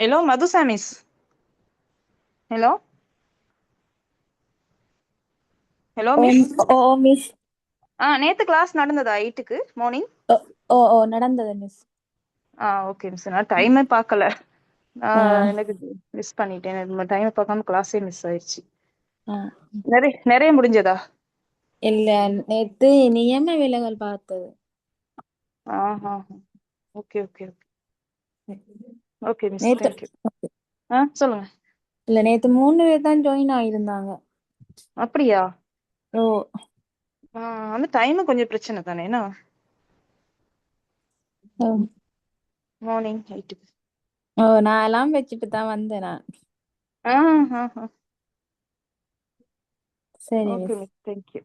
Hello, Madhusa miss. Hello? Hello, ஓ miss. ஓ miss. நேத்து class நடந்ததா 8க்கு morning? ஓ ஓ ஓ, நடந்தது மிஸ். Okay miss. நான் டைமே பார்க்கல. ஆ எனக்கு மிஸ் பண்ணிட்டேன். டைமை பார்க்காம கிளாஸே மிஸ் ஆயிடுச்சு. ஆ. நிறைய நிறைய முடிஞ்சதா? இல்ல, நேத்து நியம விலகல் பார்த்தது. ஆஹா. Okay okay okay. Okay miss, நேத்து தேங்க்யூ. சொல்லுங்க. இல்ல, நேத்து 3 பேர் தான் ஜாயின் ஆயிருந்தாங்க. அப்படியா? ஓ அந்த டைம் கொஞ்சம் பிரச்சனை தானேண்ணா? ஓ மார்னிங் 8க்கு. ஓ, நான் எல்லாம் வச்சுட்டு தான் வந்தேன் நான். ஆஹா. சரி okay miss. Miss, thank you.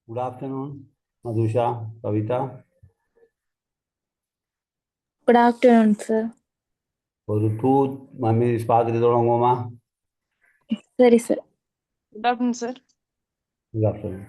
Good afternoon, Madhusha, Kavita. Good afternoon sir. ஒரு 2 minutes பார்த்துட்டு தொடங்குவோமா? சரி sir. Good afternoon sir. Good afternoon.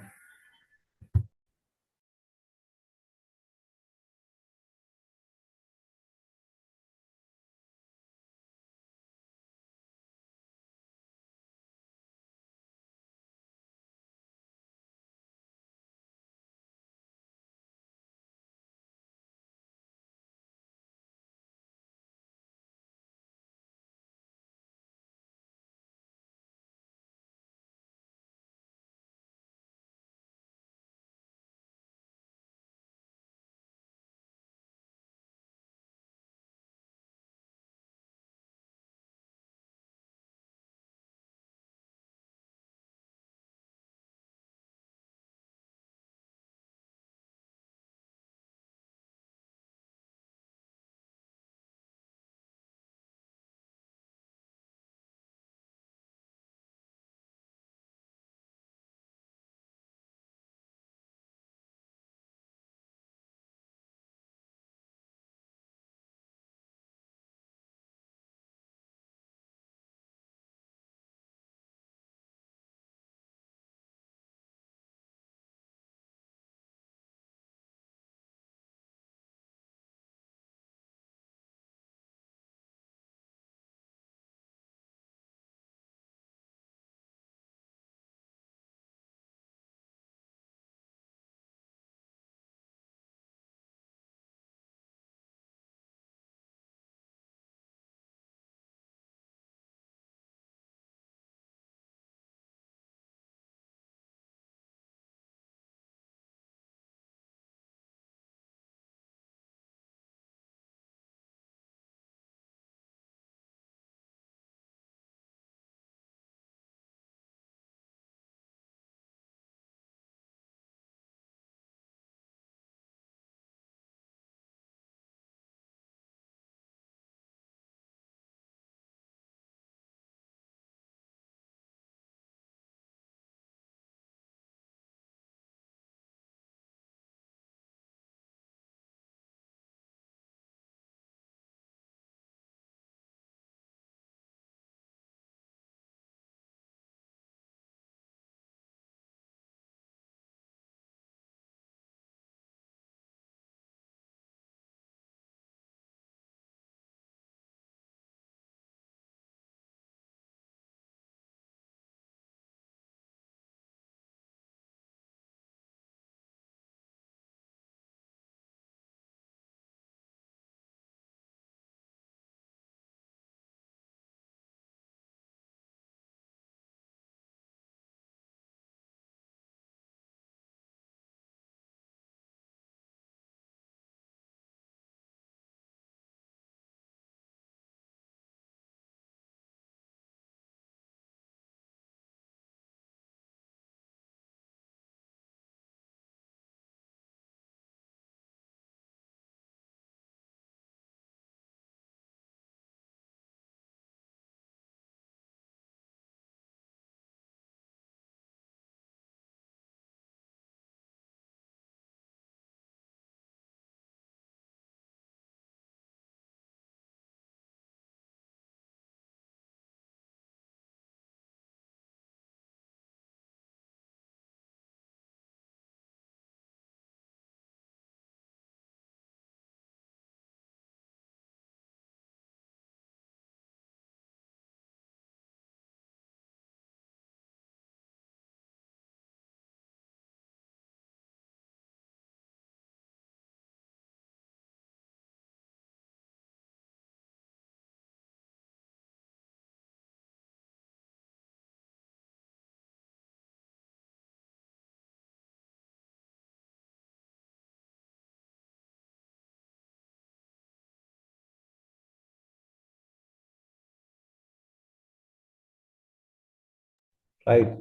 Right,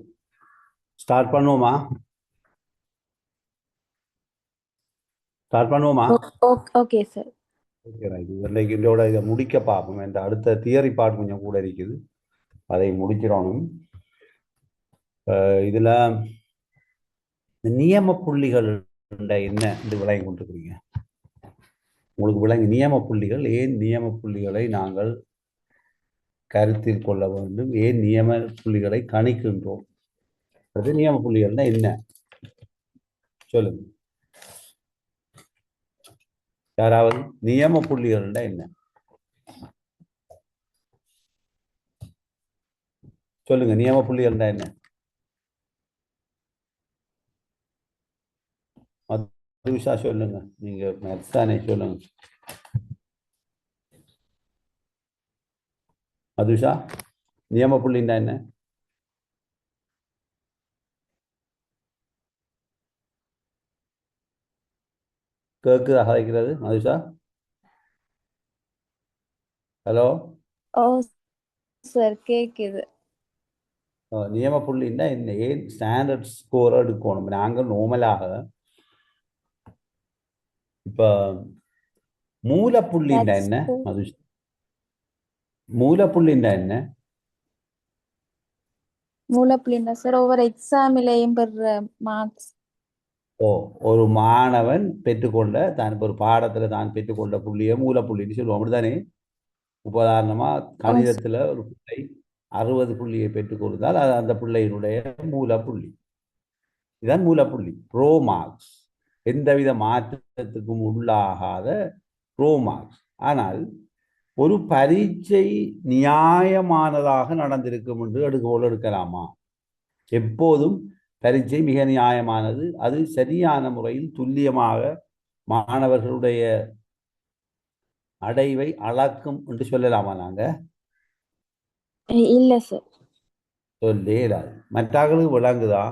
start பண்ணுவோமா? ஸ்டார்ட் பண்ணுவோமா? Okay sir. Okay right. இன்னைக்கு இதோட இதை முடிக்க பார்ப்போம். இந்த அடுத்த தியரி பார்ட் கொஞ்சம் கூட இருக்குது, அதை முடிச்சிடணும். இதுல இந்த நியம புள்ளிகள் என்ன இது விளங்கி கொண்டிருக்கிறீங்க? உங்களுக்கு விளங்கி நியம புள்ளிகள், ஏன் நியம புள்ளிகளை நாங்கள் கருத்தில் கொள்ள வேண்டும், ஏன் நியம புள்ளிகளை கணிக்கின்றோம், அது நியம புள்ளிகள்னா என்ன சொல்லுங்க. யாராவது நியம புள்ளிகள்னா என்ன சொல்லுங்க. நியம புள்ளிகள்னா என்ன? மதுஷா சொல்லுங்க, நீங்க மேத்ஸ் தானே, சொல்லுங்க மதுஷா. நியம புள்ளின்னா என்ன? கேக்குதா கதைக்கிறது மதுஷா? ஹலோ. ஓ சார் கேக்குது. நியம புள்ளின்னா என்ன? ஏன் ஸ்டாண்டர்ட் ஸ்கோர் எடுக்கணும்? நாங்கள் நோமலாக இப்ப மூலப்புள்ளின்னா தட்ஸ் என்ன மதுஷா? மூலப்புள்ளின்னா என்ன? மூலப்புள்ளின்னா சார் ஒவ்வொரு எக்ஸாமிலையும் பெற மார்க்ஸ். ஓ, ஒரு மாணவன் பெற்றுக்கொண்ட தான் ஒரு பாடத்துல தான் பெற்றுக்கொண்ட புள்ளியை மூலப்புள்ளின்னு சொல்லுவோம், அப்படித்தானே? உதாரணமா கணிதத்துல ஒரு பிள்ளை 60 புள்ளியை பெற்றுக் கொடுத்தால் அது அந்த பிள்ளையினுடைய மூலப்புள்ளி. இதுதான் மூலப்புள்ளி, ப்ரோ மார்க்ஸ். எந்தவித மாற்றத்துக்கும் உள்ளாகாத ப்ரோ மார்க்ஸ். ஆனால் ஒரு பரீட்சை நியாயமானதாக நடந்திருக்கும் என்று எடுக்கோள் எடுக்கலாமா? எப்போதும் பரீட்சை மிக நியாயமானது, அது சரியான முறையில் துல்லியமாக மாணவர்களுடைய அடைவை அளக்கும் என்று சொல்லலாமா? நாங்க இல்ல சார். சொல்லேலாது. மற்றவர்களுக்கு விளங்குதா?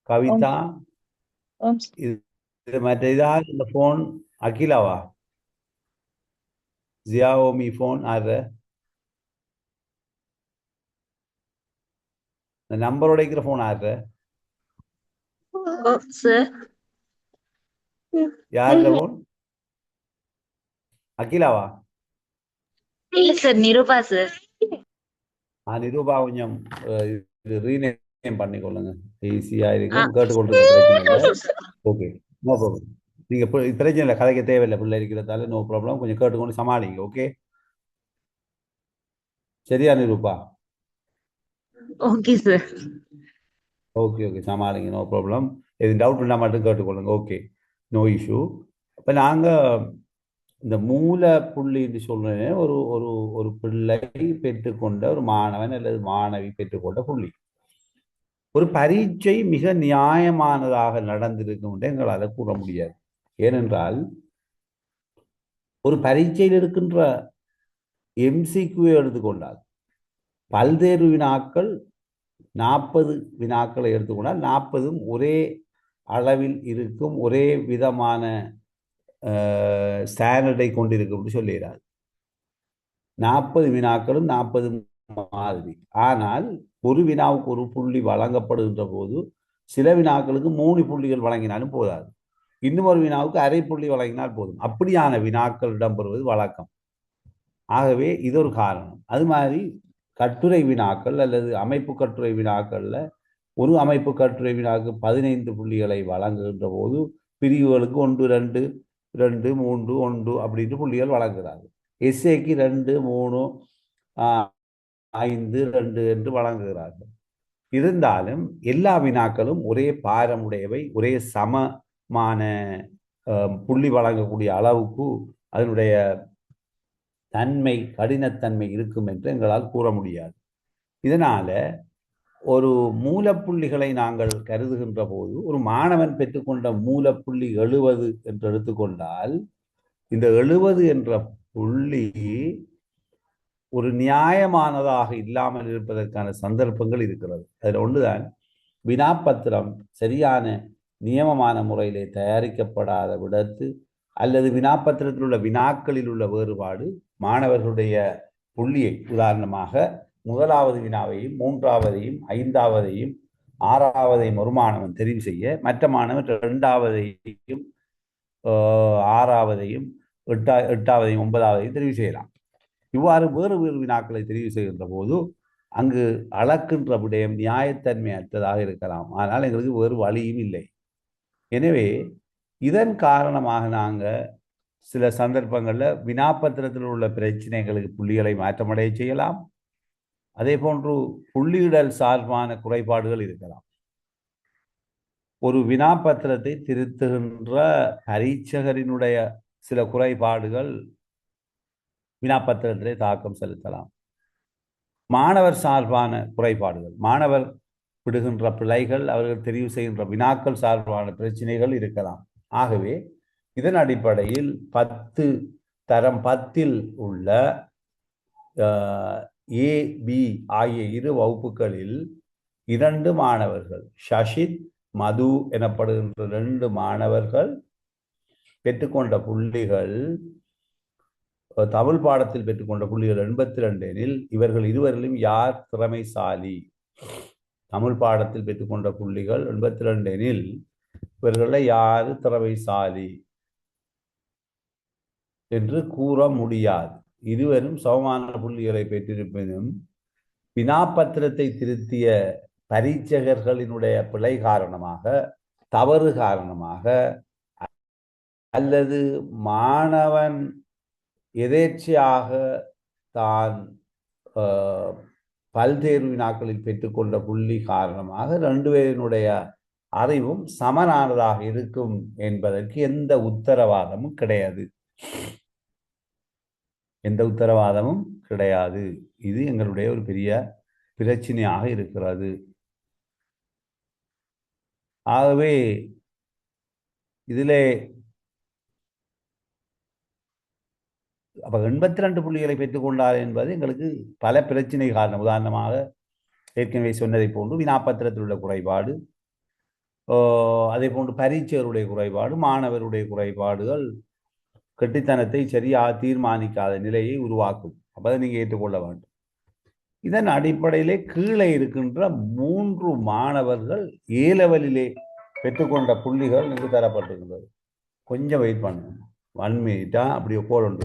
கவிதா, இது மற்ற இதாவது இந்த போன் அகிலாவா? ஜியாவோமி போன் ஆறு இந்த நம்பர் உடைக்கிற போன் ஆறு? யாருல போன்? அகிலாவா? இல்ல சார், நிரூபா சார். நிரூபா கொஞ்சம் இது ரீநேம் பண்ணிக்கொள்ளுங்க, ஈஸியா இருக்கும். கேட்டுக்கொண்டிருக்க பிரச்சனை இல்லை. Okay, no problem. நீங்க பிரச்சனை இல்லை, கதைக்க தேவையில்லை, பிள்ளை இருக்கிறதால நோ ப்ராப்ளம். கொஞ்சம் கேட்டுக்கொண்டு சமாளிங்க. ஓகே, சரியா Nirupa? Okay sir. Okay okay, சமாளிங்க, நோ ப்ராப்ளம். எது டவுட் இருந்தால் மட்டும் கேட்டுக்கொள்ளுங்க. Okay, no issue. இப்போ நாங்கள் இந்த மூல புள்ளின்னு சொல்றேன், ஒரு ஒரு ஒரு பிள்ளை பெற்றுக்கொண்ட ஒரு மாணவன் அல்லது மாணவி பெற்றுக்கொண்ட புள்ளி. ஒரு பரீட்சை மிக நியாயமானதாக நடந்திருக்கும் என்று எங்களால் கூற முடியாது. ஏனென்றால் ஒரு பரீட்சையில் இருக்கின்ற எம்சிக்யூ எடுத்துக்கொண்டால் பல்வேறு வினாக்கள் 40 வினாக்களை எடுத்துக்கொண்டால் 40ம் ஒரே அளவில் இருக்கும், ஒரே விதமான ஸ்டாண்டர்டை கொண்டிருக்கும் சொல்லுகிறார். 40 வினாக்களும் 40 மாதிரி. ஆனால் ஒரு வினாவுக்கு ஒரு புள்ளி வழங்கப்படுகின்ற போது சில வினாக்களுக்கு 3 புள்ளிகள் வழங்கினாலும் போதாது, இன்னும் ஒரு வினாவுக்கு அரை புள்ளி வழங்கினால் போதும். அப்படியான வினாக்கள் இடம்பெறுவது வழக்கம். ஆகவே இது ஒரு காரணம். அது மாதிரி கட்டுரை வினாக்கள் அல்லது அமைப்பு கட்டுரை வினாக்கள்ல ஒரு அமைப்பு கட்டுரை வினாக்கு 15 புள்ளிகளை வழங்குகின்ற போது பிரிவுகளுக்கு 1 2 2 3 1 அப்படின்ட்டு புள்ளிகள் வழங்குகிறார்கள். எஸ்ஏக்கு 2 3 5 2 என்று வழங்குகிறார்கள். இருந்தாலும் எல்லா வினாக்களும் ஒரே பாரமுடையவை, ஒரே சமமான புள்ளி வழங்கக்கூடிய அளவுக்கு அதனுடைய தன்மை, கடினத்தன்மை இருக்கும் என்று எங்களால் கூற முடியாது. இதனால ஒரு மூலப்புள்ளிகளை நாங்கள் கருதுகின்ற போது ஒரு மாணவன் பெற்றுக்கொண்ட மூலப்புள்ளி 70 என்று எடுத்துக்கொண்டால் இந்த 70 என்ற புள்ளி ஒரு நியாயமானதாக இல்லாமல் இருப்பதற்கான சந்தர்ப்பங்கள் இருக்கிறது. அதில் ஒன்றுதான் வினாப்பத்திரம் சரியான நியமமான முறையிலே தயாரிக்கப்படாத விடத்து, அல்லது வினாப்பத்திரத்தில் உள்ள வினாக்களில் உள்ள வேறுபாடு மாணவர்களுடைய புள்ளியை, உதாரணமாக முதலாவது வினாவையும் மூன்றாவதையும் ஐந்தாவதையும் ஆறாவதையும் ஒரு மாணவன் தெரிவு செய்ய மற்ற மாணவன் இரண்டாவதையும் ஆறாவதையும் எட்டாவதையும் ஒன்பதாவதையும் தெரிவு செய்யலாம். இவ்வாறு வேறு வேறு வினாக்களை தெரிவு செய்கின்ற போது அங்கு அளக்கின்ற விடயம் நியாயத்தன்மையற்றதாக இருக்கலாம். ஆனால் எங்களுக்கு வேறு வழியும் இல்லை. எனவே இதன் காரணமாக நாங்கள் சில சந்தர்ப்பங்களில் வினாப்பத்திரத்தில் உள்ள பிரச்சனைகளுக்கு புள்ளிகளை மாற்றமடைய செய்யலாம். அதே போன்று புள்ளியிடல் சார்பான குறைபாடுகள் இருக்கலாம். ஒரு வினாப்பத்திரத்தை திருத்துகின்ற பரீட்சகரினுடைய சில குறைபாடுகள் வினாப்பத்திரத்திலே தாக்கம் செலுத்தலாம். மாணவர் சார்பான குறைபாடுகள், மாணவர் விடுகின்ற பிழைகள், அவர்கள் தெரிவு செய்கின்ற வினாக்கள் சார்பான பிரச்சனைகள் இருக்கலாம். ஆகவே இதன் அடிப்படையில் தரம் 10 உள்ள ஏ பி ஆகிய இரு வகுப்புகளில் 2 மாணவர்கள், ஷஷித் மது எனப்படுகின்ற 2 மாணவர்கள் பெற்றுக்கொண்ட புள்ளிகள், தமிழ் பாடத்தில் பெற்றுக்கொண்ட புள்ளிகள் 82 எனில் இவர்கள் இருவரிலும் யார் திறமைசாலி? தமிழ் பாடத்தில் பெற்றுக்கொண்ட புள்ளிகள் 82 எனில் இவர்களில் யார் திறமைசாலி என்று கூற முடியாது. இருவரும் சமமான புள்ளிகளை பெற்றிருப்பினும் வினாப்பத்திரத்தை திருத்திய பரீட்சகர்களினுடைய பிழை காரணமாக, தவறு காரணமாக, அல்லது மாணவன் எதேர்ச்சியாக தான் பல்தேர்வு வினாக்களில் பெற்றுக்கொண்ட புள்ளி காரணமாக 2 பேரினுடைய அறிவும் சமனானதாக இருக்கும் என்பதற்கு எந்த உத்தரவாதமும் கிடையாது. எந்த உத்தரவாதமும் கிடையாது. இது எங்களுடைய ஒரு பெரிய பிரச்சனையாக இருக்கிறது. ஆகவே இதிலே அப்ப 82 புள்ளிகளை பெற்றுக்கொண்டார் என்பது எங்களுக்கு பல பிரச்சனை காரணம். உதாரணமாக ஏற்கனவே சொன்னதை போன்று வினாப்பத்திரத்தில் உள்ள குறைபாடு, அதே போன்று பரீட்சகருடைய குறைபாடு, மாணவருடைய குறைபாடுகள் கெட்டித்தனத்தை சரியாக தீர்மானிக்காத நிலையை உருவாக்கும். அப்போ நீங்கள் ஏற்றுக்கொள்ள வேண்டும். இதன் அடிப்படையிலே கீழே இருக்கின்ற 3 மாணவர்கள் ஏ லெவலிலே பெற்றுக்கொண்ட புள்ளிகள் இங்கு தரப்பட்டிருக்கிறது. கொஞ்சம் வெயிட் பண்ணுங்க, 1 மினிட்டா அப்படி போல்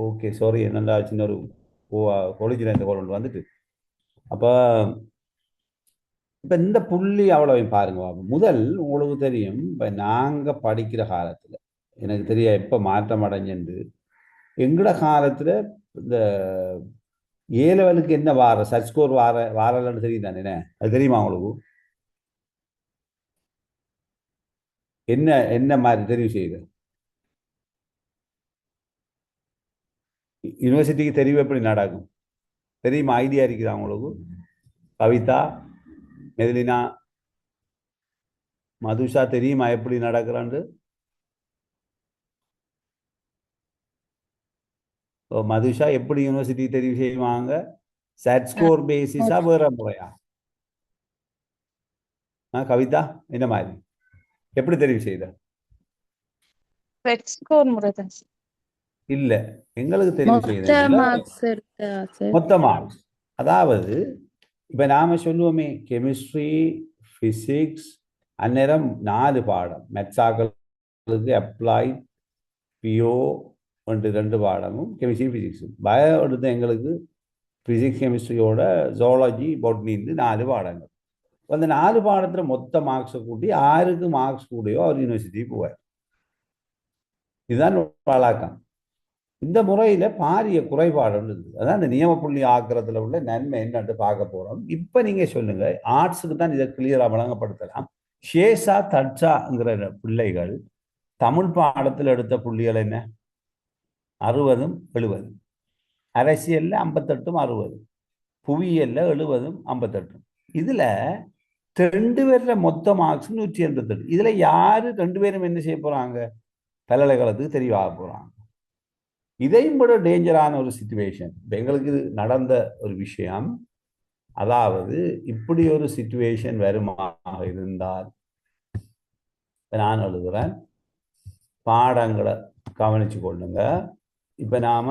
ஓகே சாரி, என்னடா சின்ன ஒரு கொலிஜில் இந்த கோல் வந்துட்டு. அப்போ இப்போ இந்த புள்ளி அவ்வளவையும் பாருங்க பாப்போம். முதல் உங்களுக்கு தெரியும், இப்போ நாங்கள் படிக்கிற காலத்தில் எனக்கு தெரிய எப்போ மாற்றம் அடைஞ்சு எங்கட காலத்தில் இந்த ஏ லெவலுக்கு என்ன வார சர்ச் ஸ்கோர் வாரலன்னு தெரியும் தானே? அது தெரியுமா உங்களுக்கு? என்ன என்ன மாதிரி தெரிவு செய்யுது? யூனிவர்சிட்டிக்கு தெரிவு எப்படி நடக்கும் தெரியுமா? ஐடியா இருக்குதா உங்களுக்கு? கவிதா, மெதிலினா, மதுஷா தெரியுமா எப்படி நடக்கிறான்னு? மதுஷா எப்படி யூனிவர்சிட்டி தெரிவு செய்வாங்க? சர்ச் ஸ்கோர் பேசிஸா வேற முறையா? கவிதா என்ன மாதிரி எப்படி தெரிவு செய்த? ரெட் ஸ்கோர் முறை தான் சார். இல்ல, எங்களுக்கு தெரிவு மொத்த செய்த மார்க்ஸ் எடுத்தா சார். மொத்த மார்க்ஸ். அதாவது இப்ப நாம சொல்லுவோமே கெமிஸ்ட்ரி, பிசிக்ஸ், அந்நேரம் 4 பாடம், மெட்ஸாக்களுக்கு அப்ளைட், பிஓ 2 பாடமும், கெமிஸ்ட்ரி பிசிக்ஸும். பயோ எடுத்த எங்களுக்கு பிசிக்ஸ் கெமிஸ்ட்ரியோட ஜுவாலஜி பொட்னின்னு 4 பாடங்கள். அந்த 4 பாடத்துல மொத்த மார்க்ஸை கூட்டி யாருக்கு மார்க்ஸ் கூடயோ அவர் யூனிவர்சிட்டி போவார். இதுதான் வழக்கம். இந்த முறையில பாரிய குறைபாடு இருக்குது. அதான் இந்த நியம புள்ளி ஆக்கிறதுல உள்ள நன்மை என்னன்னு பார்க்க போறோம். இப்ப நீங்க சொல்லுங்க, ஆர்ட்ஸுக்கு தான் இதை கிளியரா வழங்கப்படுத்தலாம். ஷேஷா தட்சாங்கிற பிள்ளைகள் தமிழ் பாடத்தில் எடுத்த புள்ளிகள் என்ன? 60, 70. அரசியல்ல 58, 60. புவியியல்ல 70, 58. இதுல 2 பேர்ல மொத்த மார்க்ஸ் 188. இதுல யாரு 2 பேரும் என்ன செய்ய போறாங்க? பல்கலைக்கழகத்துக்கு தெரிவாக போறாங்க. இதையும் விட டேஞ்சரான ஒரு சிச்சுவேஷன் எங்களுக்கு நடந்த ஒரு விஷயம். அதாவது இப்படி ஒரு சிச்சுவேஷன் வருமாக இருந்தால் நான் எழுதுறேன், பாடங்களை கவனிச்சு கொள்ளுங்க. இப்ப நாம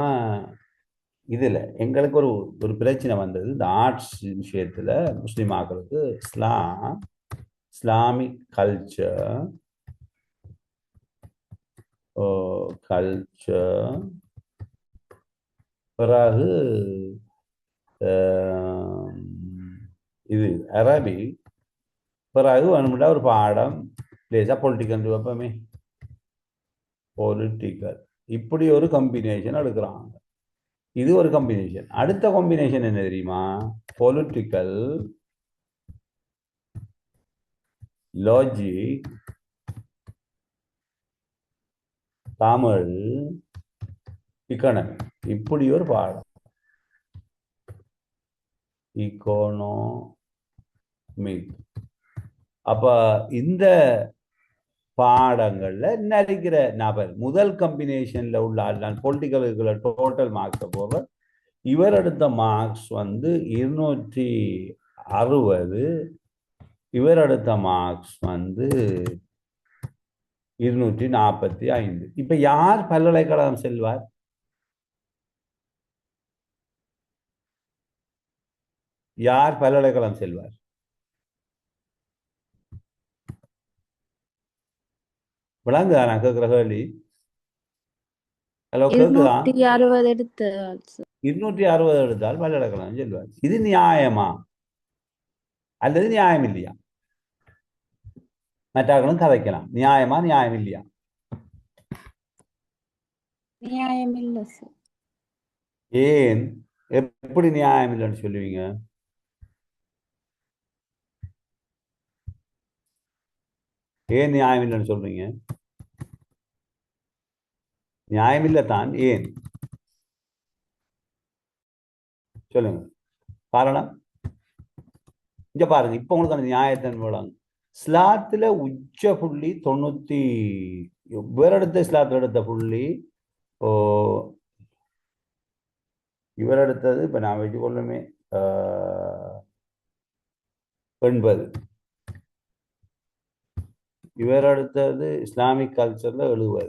இதுல எங்களுக்கு ஒரு பிரச்சனை வந்தது. இந்த ஆர்ட்ஸ் விஷயத்துல முஸ்லிம் ஆக்களுக்கு இஸ்லாமிக் கல்ச்சர் பிறகு இது அரபி, பிறகு வேணும்னா ஒரு பாடம் லேசா பொலிட்டிக்கல் வைப்பமே, பொலிட்டிக்கல். இப்படி ஒரு கம்பினேஷன் எடுக்கிறாங்க. இது ஒரு கம்பினேஷன். அடுத்த காம்பினேஷன் என்ன தெரியுமா? Political, logic, Tamil, economy. இப்படி ஒரு பாடம், இக்கோனோமிக். அப்ப இந்த பாடங்கள்ல நினைக்கிற நபர் முதல் கம்பினேஷன்ல உள்ள ஆள், நான் பொலிட்டிக்கல் டோட்டல் மார்க்ஸை போடுறேன். இவர் எடுத்த மார்க்ஸ் 260, இவர் எடுத்த மார்க்ஸ் 245. இப்ப யார் பல்கலைக்கழகம் செல்வார்? யார் பல்கலைக்கழகம் செல்வார்? விளங்குதா நான் கேட்கிற கேள்வி? ஹலோ, கேட்குதா? 260 எடுத்து 260 எடுத்தால் பல்கலைக்கழகம் செல்வார். இது நியாயமா அல்லது நியாயம் இல்லையா? மற்றவர்களும் கதைக்கலாம். நியாயமா நியாயம் இல்லையா? நியாயம் இல்ல சார். ஏன்? எப்படி நியாயம் இல்லைன்னு சொல்லுவீங்க? ஏன் நியாயம் இல்லைன்னு சொல்றீங்க? நியாயம் இல்லை தான், ஏன் சொல்லுங்க காரணம். இங்க பாருங்க, இப்ப உங்களுக்கு அந்த நியாயத்தின் மூலம் ஸ்லாத்துல உச்ச புள்ளி 90, வேற எடுத்த ஸ்லாத்துல எடுத்த புள்ளி இவர் எடுத்தது இப்ப நான் வச்சு கொள்ளுமே 80, இவர் அடுத்தது இஸ்லாமிக் கல்ச்சர்ல 70,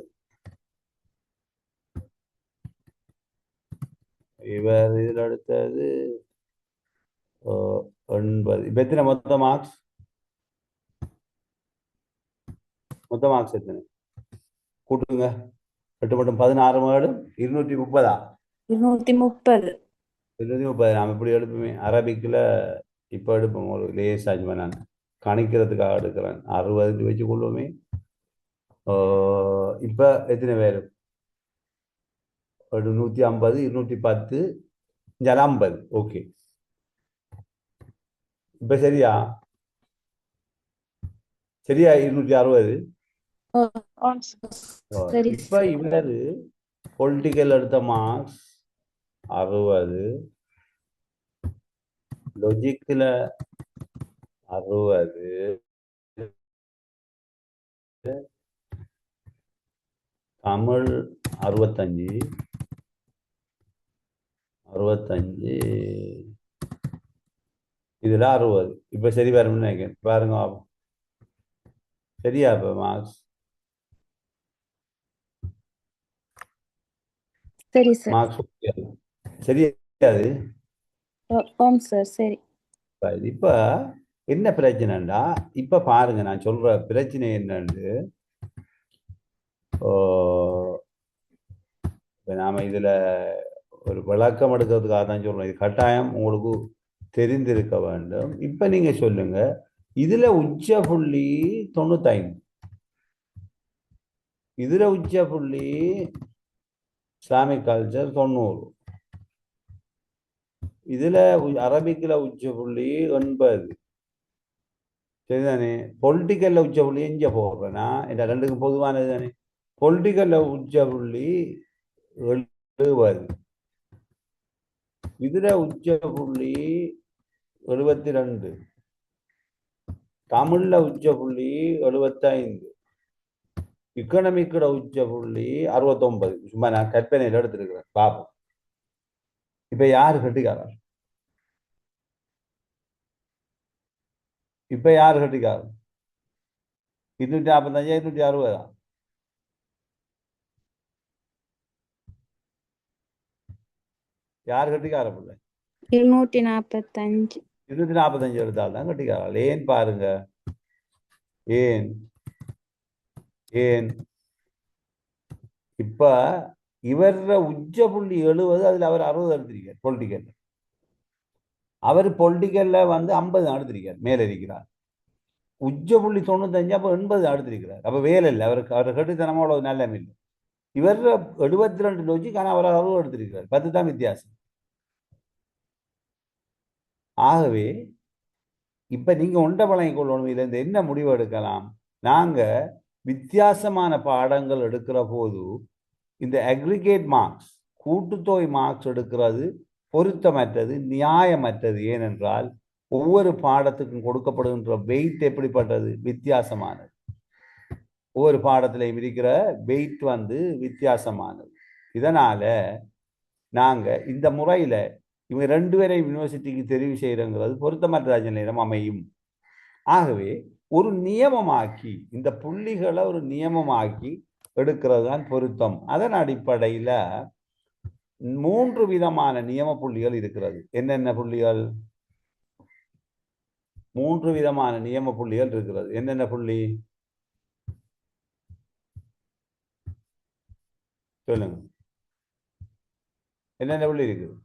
இவர் இதில் அடுத்தது 80. இப்ப எத்தனை மொத்த மார்க்ஸ்? மொத்த மார்க்ஸ் எத்தனை கூட்டுங்க? 8 மட்டும் 16 மேலும் 230. 230. 230 நாம் இப்படி எடுப்போமே அரபிக்கில். இப்போ எடுப்போம் ஒரு லேசாஜ்மா, நான் கணிக்கிறதுக்காக எடுக்கிறேன். 60 வச்சு கொள்வோமே. இப்போ எத்தனை பேர்? ஒரு 150, 210, 50. ஓகே, இப்போ சரியா? சரியா 260. ஓ, ஆம் சார். சரி இப்போ சார். இவர் பொலிட்டிக்கல் எடுத்த மார்க்ஸ் 60, லொஜிக்கில் 60, தமிழ் 65, 65, இதில் 60. இப்போ சரி வரும்னு நினைக்கிறேன். பாருங்க சரியா? இப்போ மார்க்ஸ் சரி சார். மார்க்ஸ் சரியா? அது ஆம் சார். சரி. இப்போ என்ன பிரச்சனைண்டா, இப்போ பாருங்க நான் சொல்ற பிரச்சனை என்னன்னு. இப்போ நாம இதுல ஒரு விளக்கம் எடுக்கிறதுக்காக தான் சொல்றோம். இது கட்டாயம் உங்களுக்கு தெரிந்திருக்க வேண்டும். இப்போ நீங்க சொல்லுங்க, இதுல உச்ச புள்ளி 95, இதுல உச்ச புள்ளி இஸ்லாமிக் கல்ச்சர் 90, இதுல அரபிக்ல உச்ச புள்ளி 80. சரிதானே? பொலிட்டிக்கல்ல உச்ச புள்ளி எங்க போடுறேன்னா, இந்த ரெண்டுக்கும் பொதுவானது தானே. பொலிட்டிக்கல்ல உச்ச புள்ளி 70, இதுல உச்ச புள்ளி 72, தமிழ்ல உச்ச புள்ளி 75, இக்கனாமிக்கோட உச்ச புள்ளி 69. சும்மா நான் கற்பனையில் எடுத்திருக்கிறேன், பாப்போம். இப்ப யாரு கட்டிக்காரர்? இப்ப யாரு கட்டிக்காரர்? 245, 260. யாரு கட்டிக்கார பிள்ளை? 245. 245 எடுத்தால்தான் கட்டிக்காரர். ஏன் பாருங்க, ஏன் ஏன் இப்ப இவர உச்ச புள்ளி 70, அதுல அவர் 60 எடுத்திருக்கார் பொலிட்டிக்கல். அவர் பொலிட்டிக்கல்ல வந்து 50 எடுத்திருக்கார், மேல இருக்கிறார். உச்ச புள்ளி 95, அப்ப 80 எடுத்திருக்கிறார். அப்ப வேலை இல்லை அவருக்கு. அவரை கட்டுத்தனமா அவ்வளவு நல்ல இல்லை. இவர் 72 லோஜிக், ஆனா அவர் 60 எடுத்திருக்கிறார். 10 தான் வித்தியாசம். ஆகவே இப்ப நீங்க ஒன்றை பழங்கிக் கொள்ளணும். இதுல இருந்து என்ன முடிவு எடுக்கலாம்? நாங்க வித்தியாசமான பாடங்கள் எடுக்கிற போது இந்த அக்ரிகேட் மார்க்ஸ், கூட்டுத்தொகை மார்க்ஸ் எடுக்கிறது பொருத்தமற்றது, நியாயமற்றது. ஏனென்றால் ஒவ்வொரு பாடத்துக்கும் கொடுக்கப்படுகின்ற வெயிட் எப்படிப்பட்டது? வித்தியாசமானது. ஒவ்வொரு பாடத்திலையும் இருக்கிற வெயிட் வந்து வித்தியாசமானது. இதனால நாங்க இந்த முறையில இவங்க 2 பேரையும் யூனிவர்சிட்டிக்கு தெரிவு செய்யறங்கிறது பொருத்தமற்ற நிலையம் அமையும். ஆகவே ஒரு நியமமாக்கி, இந்த புள்ளிகளை ஒரு நியமமாக்கி எடுக்கிறது தான் பொருத்தம். அதன் அடிப்படையில 3 விதமான நியம புள்ளிகள் இருக்கிறது. என்னென்ன புள்ளிகள்? 3 விதமான நியம புள்ளிகள் இருக்கிறது. என்னென்ன புள்ளி சொல்லுங்க? என்னென்ன புள்ளி இருக்குது?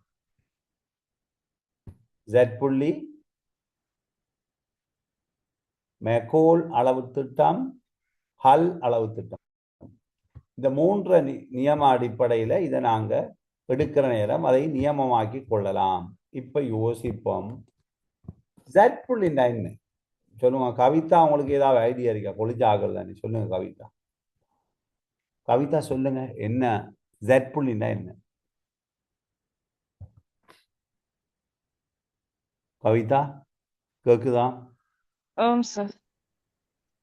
Z புள்ளி, மெக்கோல் அளவு திட்டம், ஹல் அளவு திட்டம். இந்த 3 நியம அடிப்படையில இதை நாங்க எடுக்கிற நேரம் அதை நியமமாக்கி கொள்ளலாம். இப்ப யோசிப்போம், Z புள்ளின்னா என்ன சொல்லுங்க. கவிதா, உங்களுக்கு ஏதாவது ஐடியா இருக்கா? கொளிச்சாகல் தானே, சொல்லுங்க கவிதா. கவிதா சொல்லுங்க, என்ன Z புள்ளின்னா என்ன? கவிதா கேக்குதா? ஆம் சார்.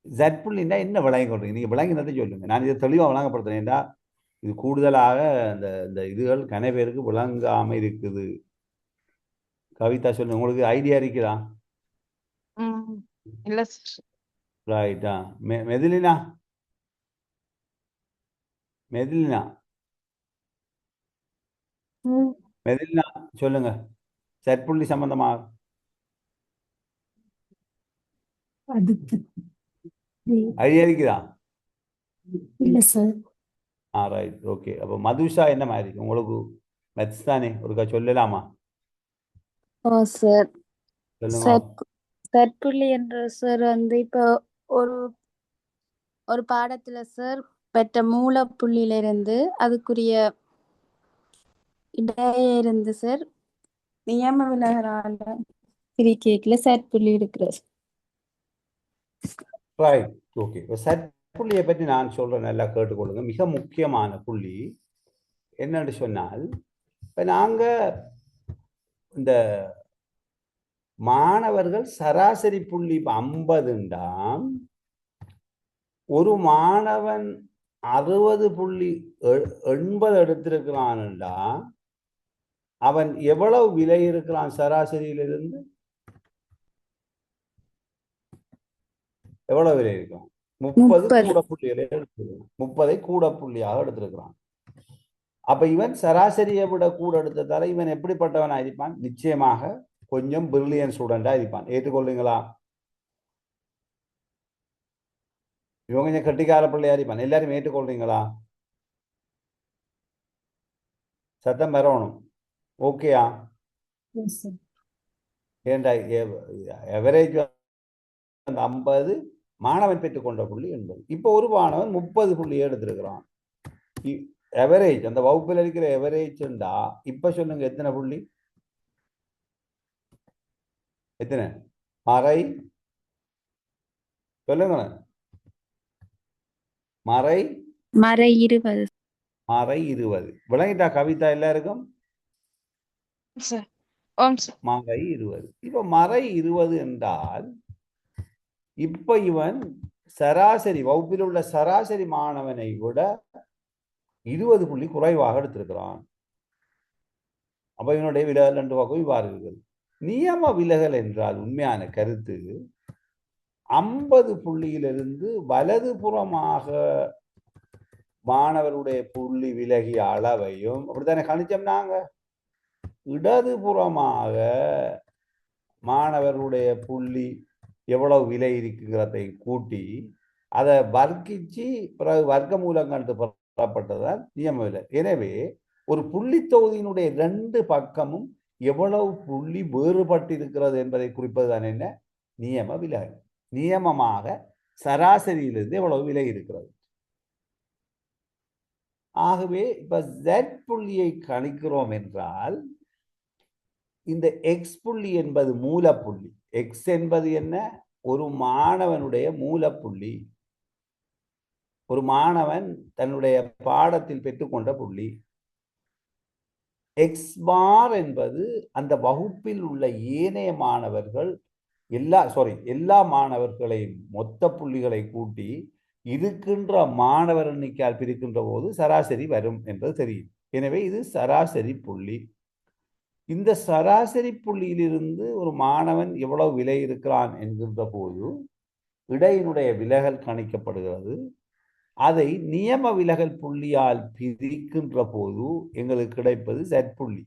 Z புள்ளின்னா என்ன விளங்கி கொள்றீங்க? நீங்க விளங்கினதை சொல்லுங்க. நான் இதை தெளிவா விளங்கப்படுத்துறேன்டா. இது கூடுதலாக இந்த இந்த இதுகள் கன பேருக்கு விளங்காம இருக்குது. கவிதா சொல்லுங்க, உங்களுக்கு ஐடியா இருக்குதா? இல்ல சார். ரைட்டா. மெதிலினா, மெதிலினா, மெதிலினா சொல்லுங்க, சற்புள்ளி சம்பந்தமா ஐடியா இருக்குதா? இல்ல சார். Right okay. அப்போ மதுஷா என்ன மாதிரி உங்களுக்கு மெத்ஸ் தானே ஒருக்கா சொல்லலாமா? ஓ சார். சொல்லுங்க. சற்புள்ளி என்ற சார் வந்து இப்போ ஒரு ஒரு பாடத்துல சார் பெற்ற மூலப்புள்ளியிலிருந்து அதுக்குரிய இடையே இருந்து சார் நியம விலகலால பிரிக்கேட்ல சற்புள்ளி இருக்கிறார். Right okay. இப்போ சற்புள்ளியை பற்றி நான் சொல்றேன், நல்லா கேட்டுக்கொள்ளுங்க. மிக முக்கியமான புள்ளி என்னன்னு சொன்னால், இப்போ நாங்கள் இந்த மாணவர்கள் சராசரி புள்ளி 50ண்டாம் ஒரு மாணவன் 60.80 எடுத்திருக்கிறான்டா அவன் எவ்வளவு விலை இருக்கிறான் சராசரியிலிருந்து? எவ்வளவு விலை இருக்கான்? 30 கூட புள்ளிகளை எடுத்திருக்கிறான். 30 கூட புள்ளியாக எடுத்திருக்கிறான். அப்ப இவன் சராசரியை விட கூட எடுத்ததால இவன் எப்படிப்பட்டவனா இருப்பான்? நிச்சயமாக கொஞ்சம் பிரில்லியன் ஸ்டூடெண்டா இருப்பான். ஏற்றுக்கொள்ளுங்களா? இவன் கொஞ்சம் கட்டிக்கார பிள்ளையா இருப்பான். எல்லாரும் ஏற்றுக்கொள்றீங்களா? சத்தம் வரணும். ஓகேயா? ஏண்டா எவரேஜ் 50, மாணவன் பெற்றுக்கொண்ட புள்ளி 80. இப்போ ஒரு மாணவன் 30 புள்ளியை எடுத்திருக்கிறான். எவரேஜ் அந்த வகுப்பில் இருக்கிற எவரேஜ்ண்டா இப்ப சொல்லுங்க எத்தனை புள்ளி? எத்தனை? மறை சொல்லுங்க. மறை 20. மறை 20. விளங்கிட்டா கவிதா எல்லாருக்கும்? மறை 20. இப்ப மறை 20 என்றால் இப்ப இவன் சராசரி வகுப்பில் உள்ள சராசரி மாணவனை விட 20 புள்ளி குறைவாக எடுத்திருக்கிறான். அப்ப இவனுடைய விலகல் 2 பக்கம் இவ்வாறு இருக்குது. நியம விலகல் என்றால் உண்மையான கருத்து 50 புள்ளியிலிருந்து வலது புறமாக மாணவருடைய புள்ளி விலகிய அளவையும் அப்படித்தானே கணிச்சோம் நாங்க. இடது புறமாக மாணவருடைய புள்ளி எவ்வளவு விலை இருக்குங்கிறதை கூட்டி அதை வர்க்கிச்சு பிறகு வர்க்க மூலம் கண்டு பெறப்பட்டதுதான் நியம விலை. எனவே ஒரு புள்ளி தொகுதியினுடைய 2 பக்கமும் எவ்வளவு புள்ளி வேறுபட்டிருக்கிறது என்பதை குறிப்பதுதான் என்ன? நியம விலகல். நியமமாக சராசரியிலிருந்து எவ்வளவு விலை இருக்கிறது. ஆகவே இப்ப Z புள்ளியை கணிக்கிறோம் என்றால் இந்த எக்ஸ் புள்ளி என்பது மூலப்புள்ளி. எக்ஸ் என்பது என்ன? ஒரு மாணவனுடைய மூலப்புள்ளி. ஒரு மாணவன் தன்னுடைய பாடத்தில் பெற்றுக்கொண்ட புள்ளி. எக்ஸ் பார் என்பது அந்த வகுப்பில் உள்ள ஏனைய மாணவர்கள் எல்லா மாணவர்களையும் மொத்த புள்ளிகளை கூட்டி இருக்கின்ற மாணவர் எண்ணிக்கையால் பிரிக்கின்ற போது சராசரி வரும் என்பது தெரியும். எனவே இது சராசரி புள்ளி. இந்த சராசரி புள்ளியிலிருந்து ஒரு மாணவன் எவ்வளவு விலை இருக்கிறான் என்கின்ற போது இடையினுடைய விலகல் கணிக்கப்படுகிறது. அதை நியம விலகல் புள்ளியால் பிரிக்கின்ற போது எங்களுக்கு கிடைப்பது Z புள்ளி.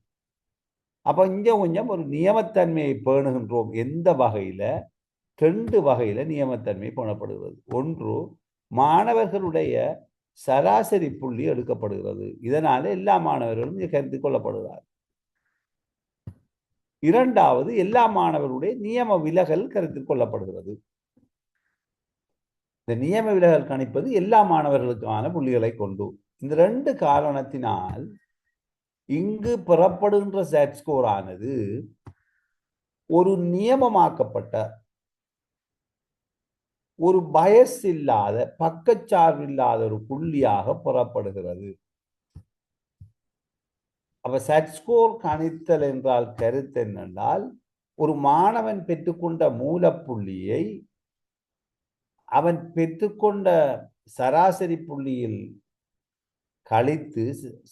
அப்ப இங்க கொஞ்சம் ஒரு நியமத்தன்மையை பேணுகின்றோம். எந்த வகையில? 2 வகையில நியமத்தன்மை பேணப்படுகிறது. ஒன்று, மாணவர்களுடைய சராசரி புள்ளி எடுக்கப்படுகிறது. இதனால எல்லா மாணவர்களும் கருத்தில் கொள்ளப்படுகிறார். இரண்டாவது, எல்லா மாணவர்களுடைய நியம விலகல் கருத்தில் கொள்ளப்படுகிறது. இந்த நியம விலகல் கணிப்பது எல்லா மாணவர்களுக்கான புள்ளிகளை கொண்டு. இந்த 2 காரணத்தினால் இங்கு பெறப்படுகின்ற Z ஸ்கோர் ஆனது ஒரு நியமமாக்கப்பட்ட ஒரு பயஸ் இல்லாத பக்கச்சார்பில்லாத ஒரு புள்ளியாக பெறப்படுகிறது. அப்ப Z ஸ்கோர் கணித்தல் என்றால் கருத்து என்னென்றால் ஒரு மாணவன் பெற்றுக்கொண்ட மூலப்புள்ளியை அவன் பெற்றுக்கொண்ட சராசரி புள்ளியில் கழித்து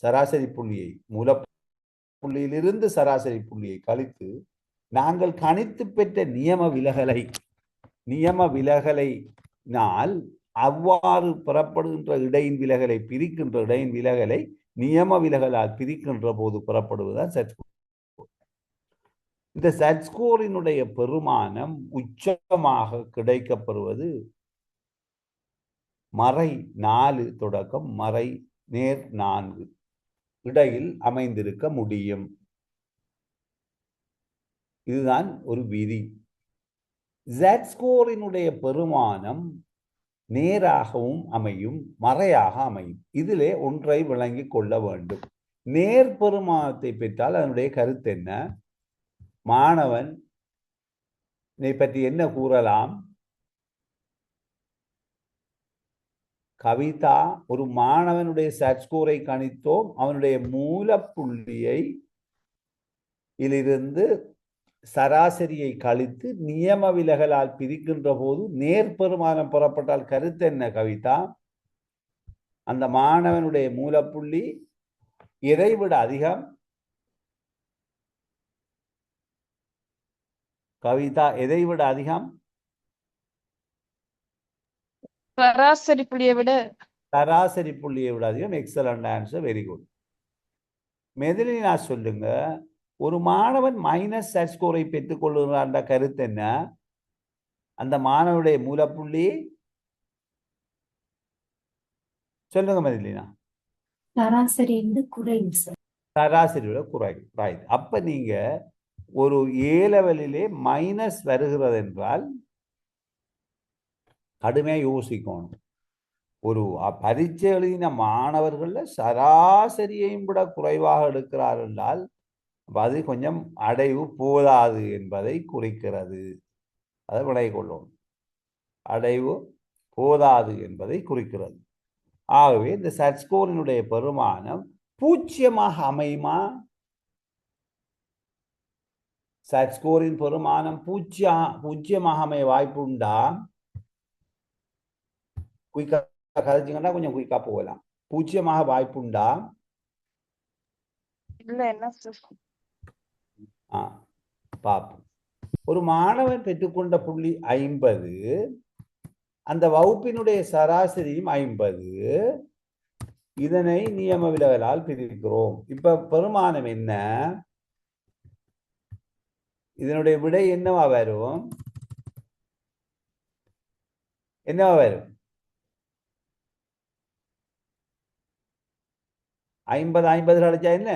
சராசரி புள்ளியை மூலப்புள்ளியிலிருந்து சராசரி புள்ளியை கழித்து நாங்கள் கணித்து பெற்ற நியம விலகலை அவ்வாறு பெறப்படுகின்ற இடையின் விலகலை பிரிக்கின்ற இடையின் விலகலை நியம விலகலால் பிரிக்கின்ற போது பெறப்படுவதுதான் Z ஸ்கோர். இந்த Z ஸ்கோரினுடைய பெருமானம் உச்சமாக கிடைக்கப்பெறுவது மறை 4 தொடக்கம் மறை நேர் 4 இடையில் அமைந்திருக்க முடியும். இதுதான் ஒரு விதி. Z ஸ்கோரினுடைய பெருமானம் நேராகவும் அமையும், மறையாக அமையும். இதிலே ஒன்றை விளங்கிக் கொள்ள வேண்டும். நேர் பெருமானத்தை பெற்றால் அதனுடைய கருத்து என்ன? மாணவன் பற்றி என்ன கூறலாம்? கவிதா, ஒரு மாணவனுடைய செட் ஸ்கோரை கணித்தோம், அவனுடைய மூலப்புள்ளியை இலிருந்து சராசரியை கழித்து நியம விலகலால் பிரிக்கின்ற போது நேர்பெருமானம் பெறப்பட்டால் கருத்து என்ன கவிதா? அந்த மாணவனுடைய மூலப்புள்ளி எதைவிட அதிகம்? கவிதா, எதைவிட அதிகம்? சராசரி புள்ளியை விட. சராசரி புள்ளியை விட அதிகம். Excellent answer, very good. Methilina சொல்லுங்க, ஒரு மாணவன் மைனஸ் செட் ஸ்கோரை பெற்றுக் கொள்ளுகின்ற கருத்து என்ன? அந்த மாணவனுடைய மூலப்புள்ளி சொல்லுங்க மெதிலினா. சராசரி குறையும் சார். சராசரி விட குறையும். ரைட். அப்ப நீங்க ஒரு ஏ லெவலிலே மைனஸ் வருகிறது என்றால் கடுமையா யோசிக்கணும். ஒரு பரீட்சை எழுதின மாணவர்கள சராசரியையும் விட குறைவாக எடுக்கிறார் என்றால் அது கொஞ்சம் அடைவு போதாது என்பதை குறிக்கிறது. அதை விளை கொள்ளும். அடைவு போதாது என்பதை குறிக்கிறது. ஆகவே இந்த செட் ஸ்கோரினுடைய பெருமானம் 0 அமையுமா? செட் ஸ்கோரின் பெருமானம் 0 அமைய வாய்ப்பு உண்டா? குயிக்கா கதைச்சிங்கன்னா கொஞ்சம் குயிக்கா போகலாம். 0 வாய்ப்பு உண்டா? இல்ல, என்ன சார்? பார்ப்போம். ஒரு மாணவன் பெற்றுக்கொண்ட புள்ளி 50, அந்த வகுப்பினுடைய சராசரியும் 50. இதனை நியம விலகலால் பிரிக்கிறோம். இப்ப பெருமானம் என்ன? இதனுடைய விடை என்னவா வரும்? என்னவா வரும்? 50 அடிச்சா என்ன?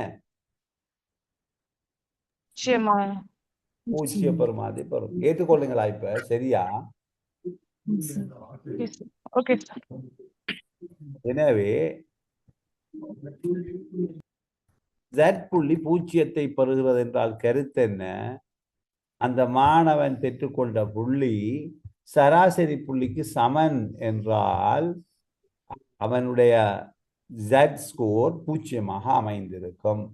0 பெருமாதி பெறும். ஏற்றுக்கொள்ளுங்களா? இப்ப சரியா? Okay sir. எனவே Z புள்ளி 0 பெறுகிறது என்றால் கருத்து என்ன? அந்த மாணவன் பெற்றுக்கொண்ட புள்ளி சராசரி புள்ளிக்கு சமன் என்றால் அவனுடைய Z ஸ்கோர் 0 அமைந்திருக்கும்.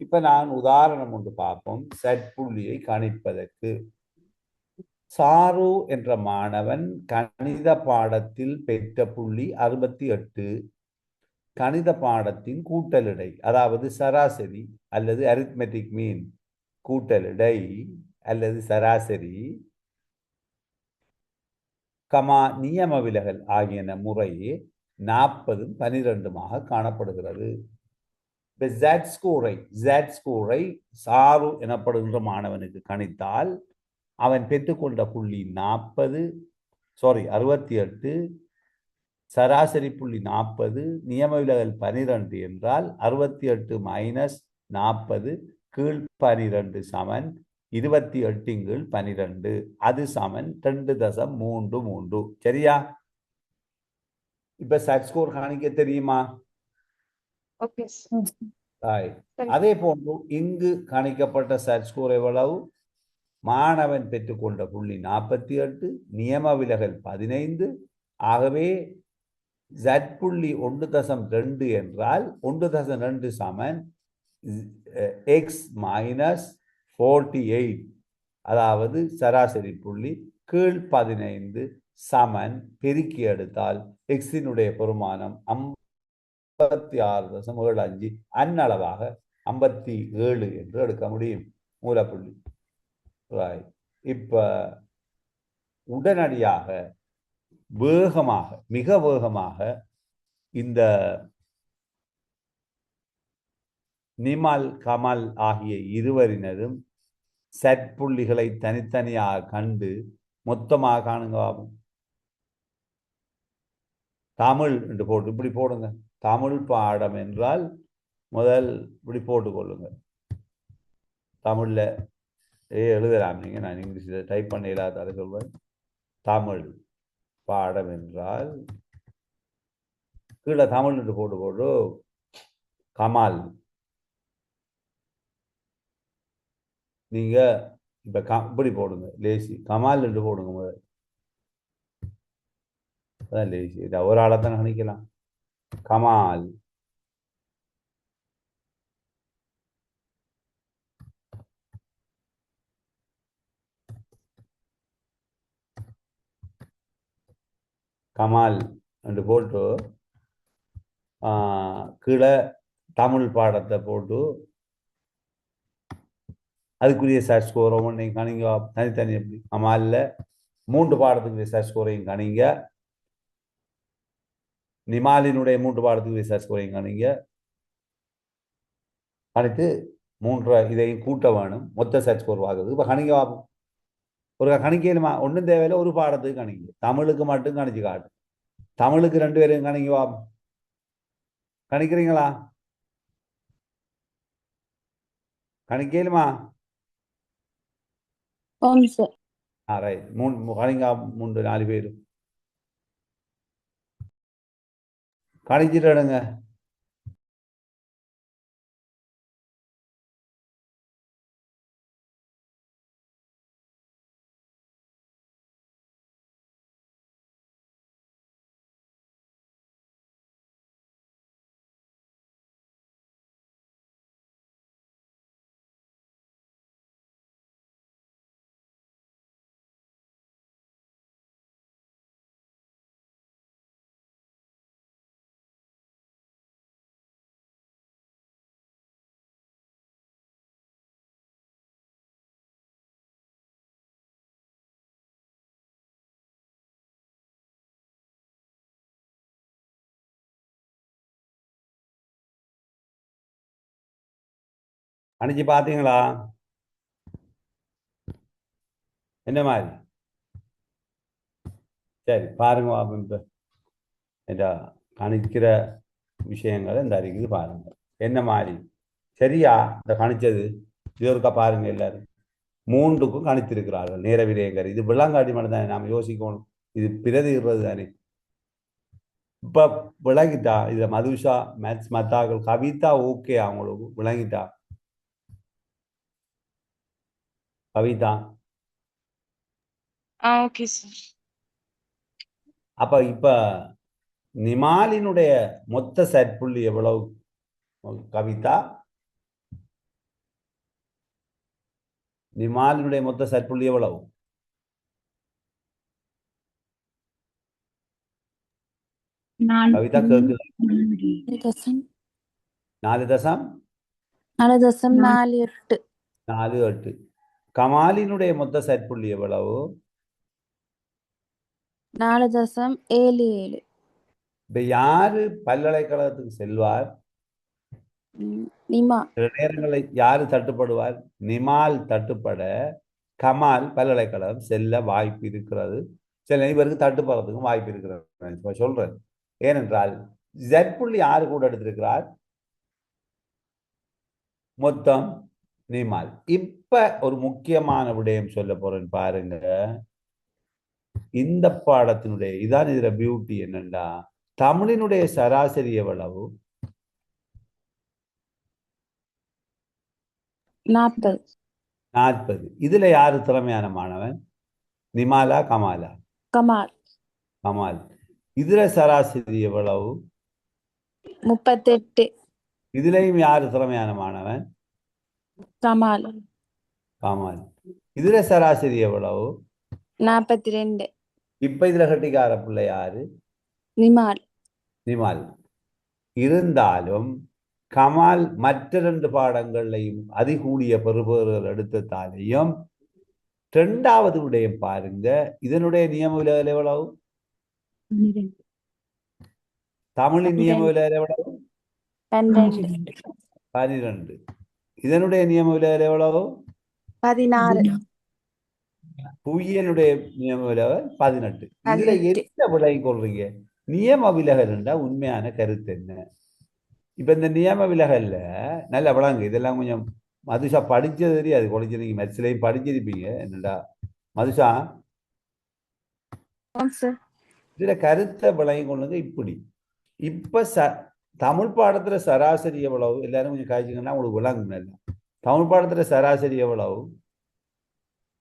இப்ப நான் உதாரணம் ஒன்று பார்ப்போம் செட் புள்ளியை கணிப்பதற்கு. சாரு என்ற மாணவன் கணித பாடத்தில் பெற்ற புள்ளி 68. கணித பாடத்தின் கூட்டலிடை, அதாவது சராசரி அல்லது அரித்மெட்டிக் மீன், கூட்டலிடை அல்லது சராசரி கமா நியம விலகல் ஆகியன முறையே 40 12 காணப்படுகிறது. Z ஸ்கோரை சாரு எனப்படுகின்ற மாணவனுக்கு கணித்தால் அவன் பெற்றுக்கொண்ட புள்ளி 68, சராசரி புள்ளி 40, நியம விலகல் 12 என்றால் 68 மைனஸ் 40 கீழ் 12 சமன் 28 கீழ் 12. அது சமன் 2.33. சரியா? இப்ப செட் ஸ்கோர் கணிக்க தெரியுமா? ஓகே. அதே போன்று இங்கு கணிக்கப்பட்ட செட் ஸ்கோர் எவ்வளவு? மாணவன் பெற்றுக்கொண்ட புள்ளி 48, நியம விலகல் 15. ஆகவே Z புள்ளி 1.2 என்றால் 1.2 சமன் x மைனஸ் 48, அதாவது சராசரி புள்ளி கீழ் 15 சமன் பெருக்கி எடுத்தால் எக்ஸினுடைய பெருமானம் 56.75 அன்னளவாக 57 என்று எடுக்க முடியும் மூலப்புள்ளி. இப்ப உடனடியாக வேகமாக, மிக வேகமாக இந்த நிமல் கமல் ஆகிய இருவரினதும் செட் புள்ளிகளை தனித்தனியாக கண்டு மொத்தமாக காணுங்க. தமிழ் என்று போட்டு இப்படி போடுங்க. தமிழ் பாடம் என்றால் முதல் இப்படி போட்டுக்கொள்ளுங்க. தமிழ்ல எழுதலாம் நீங்க, நான் இங்கிலீஷில் டைப் பண்ண இல்லாத சொல்வேன். தமிழ் பாடம் என்றால் கீழே தமிழ் என்று போட்டு கமால். நீங்க இப்ப இப்படி போடுங்க, லேசி கமால் என்று போடுங்க முதல். அதான் லேசி. இதை ஒரு ஆளைத்தான் கணிக்கலாம். கமால். கமால் என்று போட்டு கீழே தமிழ் பாடத்தை போட்டு அதுக்குரிய சர்ச் ஸ்கோரை நீங்கள் கணிங்க. தனித்தனி எப்படி கமாலில் 3 பாடத்துக்குரிய சர்ச் ஸ்கோரையும் கணிங்க. நிமாலினுடைய 3 பாடத்துக்குரிய சர்ச் ஸ்கோரையும் கணிங்க. கணித்து 3 இதையும் கூட்ட வேணும். மொத்த சர்ச் ஸ்கோர் வாங்குது. இப்போ கணிங்க ஆகும். ஒரு கணிக்கலுமா? ஒன்றும் தேவையில்லை, ஒரு பாடத்துக்கு கணிங்க. தமிழுக்கு மட்டும் கணிச்சு காட்டு. தமிழுக்கு 2 பேரும் கணிங்க ஆகும். கணிக்கிறீங்களா? கணிக்கலுமா? சார். ரைட். 3 கணிங்க. 3 4 பேர் கணிச்சிட்டு எடுங்க. கணிச்சு பார்த்தீங்களா? என்ன மாதிரி? சரி பாருங்க. இப்போ இந்த கணிக்கிற விஷயங்களை இந்த அறிக்கைக்கு பாருங்க என்ன மாதிரி. சரியா? இந்த கணிச்சது இதற்கா பாருங்க. எல்லாரும் 3க்கும் கணித்திருக்கிறார்கள் நேர விரயங்கர். இது விளங்காட்டி மட்டும் தானே நாம் யோசிக்கணும். இது பிரதிகிறது தானே. இப்ப விளங்கிட்டா? இதுல மதுஷா மேத்ஸ் மத்தாக்கள் கவிதா ஓகே அவங்களுக்கு விளங்கிட்டா? Kavitha okay sir. அப்ப இப்ப நிமாலினுடைய மொத்த சற்புள்ளி எவ்வளவு கவிதா? நிமாலினுடைய மொத்த சற்புள்ளி எவ்வளவு? கவிதா கேட்குது. 4.48. கமாலினுடைய மொத்த சற்புள்ளி எவ்வளவு? 4.77. இப்ப யாரு பல்கலைக்கழகத்துக்கு செல்வார்? நிமா. சில நேரங்களில் யாரு தட்டுப்படுவார்? நிமால் தட்டுப்பட கமால் பல்கலைக்கழகம் செல்ல வாய்ப்பு இருக்கிறது. சில இவருக்கு தட்டுப்படுறதுக்கும் வாய்ப்பு இருக்கிறது சொல்றேன். ஏனென்றால் ஜெட்புள்ளி யாரு கூட எடுத்திருக்கிறார்? மொத்தம் நிமால். இப்ப ஒரு முக்கியமான விடயம் சொல்ல போறேன் பாருங்க. இந்த பாடத்தினுடைய இதான் இதுல பியூட்டி என்னண்டா, தமிழினுடைய சராசரி எவ்வளவு? 40. இதுல யாரு திறமையான மாணவன்? நிமாலா கமாலா? கமால். இதுல சராசரி எவ்வளவு? 38. இதுலயும் யாரு திறமையான மாணவன்? கமால். இதுல சராசரி எவ்வளவு? 42. இப்ப இதுல கட்டிக்கார பிள்ளை யாரு? நிமால். இருந்தாலும் கமால் மற்ற 2 பாடங்களையும் அதிகூடிய பெறுபேறுகள் எடுத்ததாலேயும் 2வது விடயம் பாருங்க. இதனுடைய நியம விலகல் எவ்வளவு? தமிழின் நியம விலகல் எவ்வளவு? 12. இதனுடைய நியம விலகல் எவ்வளவு? 16. புவியனுடைய நியம விலகல் 18. இதுல என்ன விலை கொள்றீங்க? நியம விலகல் என்றால் உண்மையான கருத்து என்ன? இப்ப இந்த நியம விலகல்ல நல்ல விளங்கு, இதெல்லாம் கொஞ்சம் மதுஷா படிச்சது தெரியாது, குறைஞ்ச நீங்க மெட்ஸ்லையும் படிச்சிருப்பீங்க என்னடா மதுஷா. ஆமாம் சார். இதுல கருத்தை விளங்கி கொள்ளுங்க. இப்படி இப்ப தமிழ் பாடத்துல சராசரி எவ்வளவு? எல்லாரும் கொஞ்சம் காய்ச்சிங்கன்னா உங்களுக்கு விளங்கும். நல்லா தமிழ் பாடத்துல சராசரி எவ்வளவு?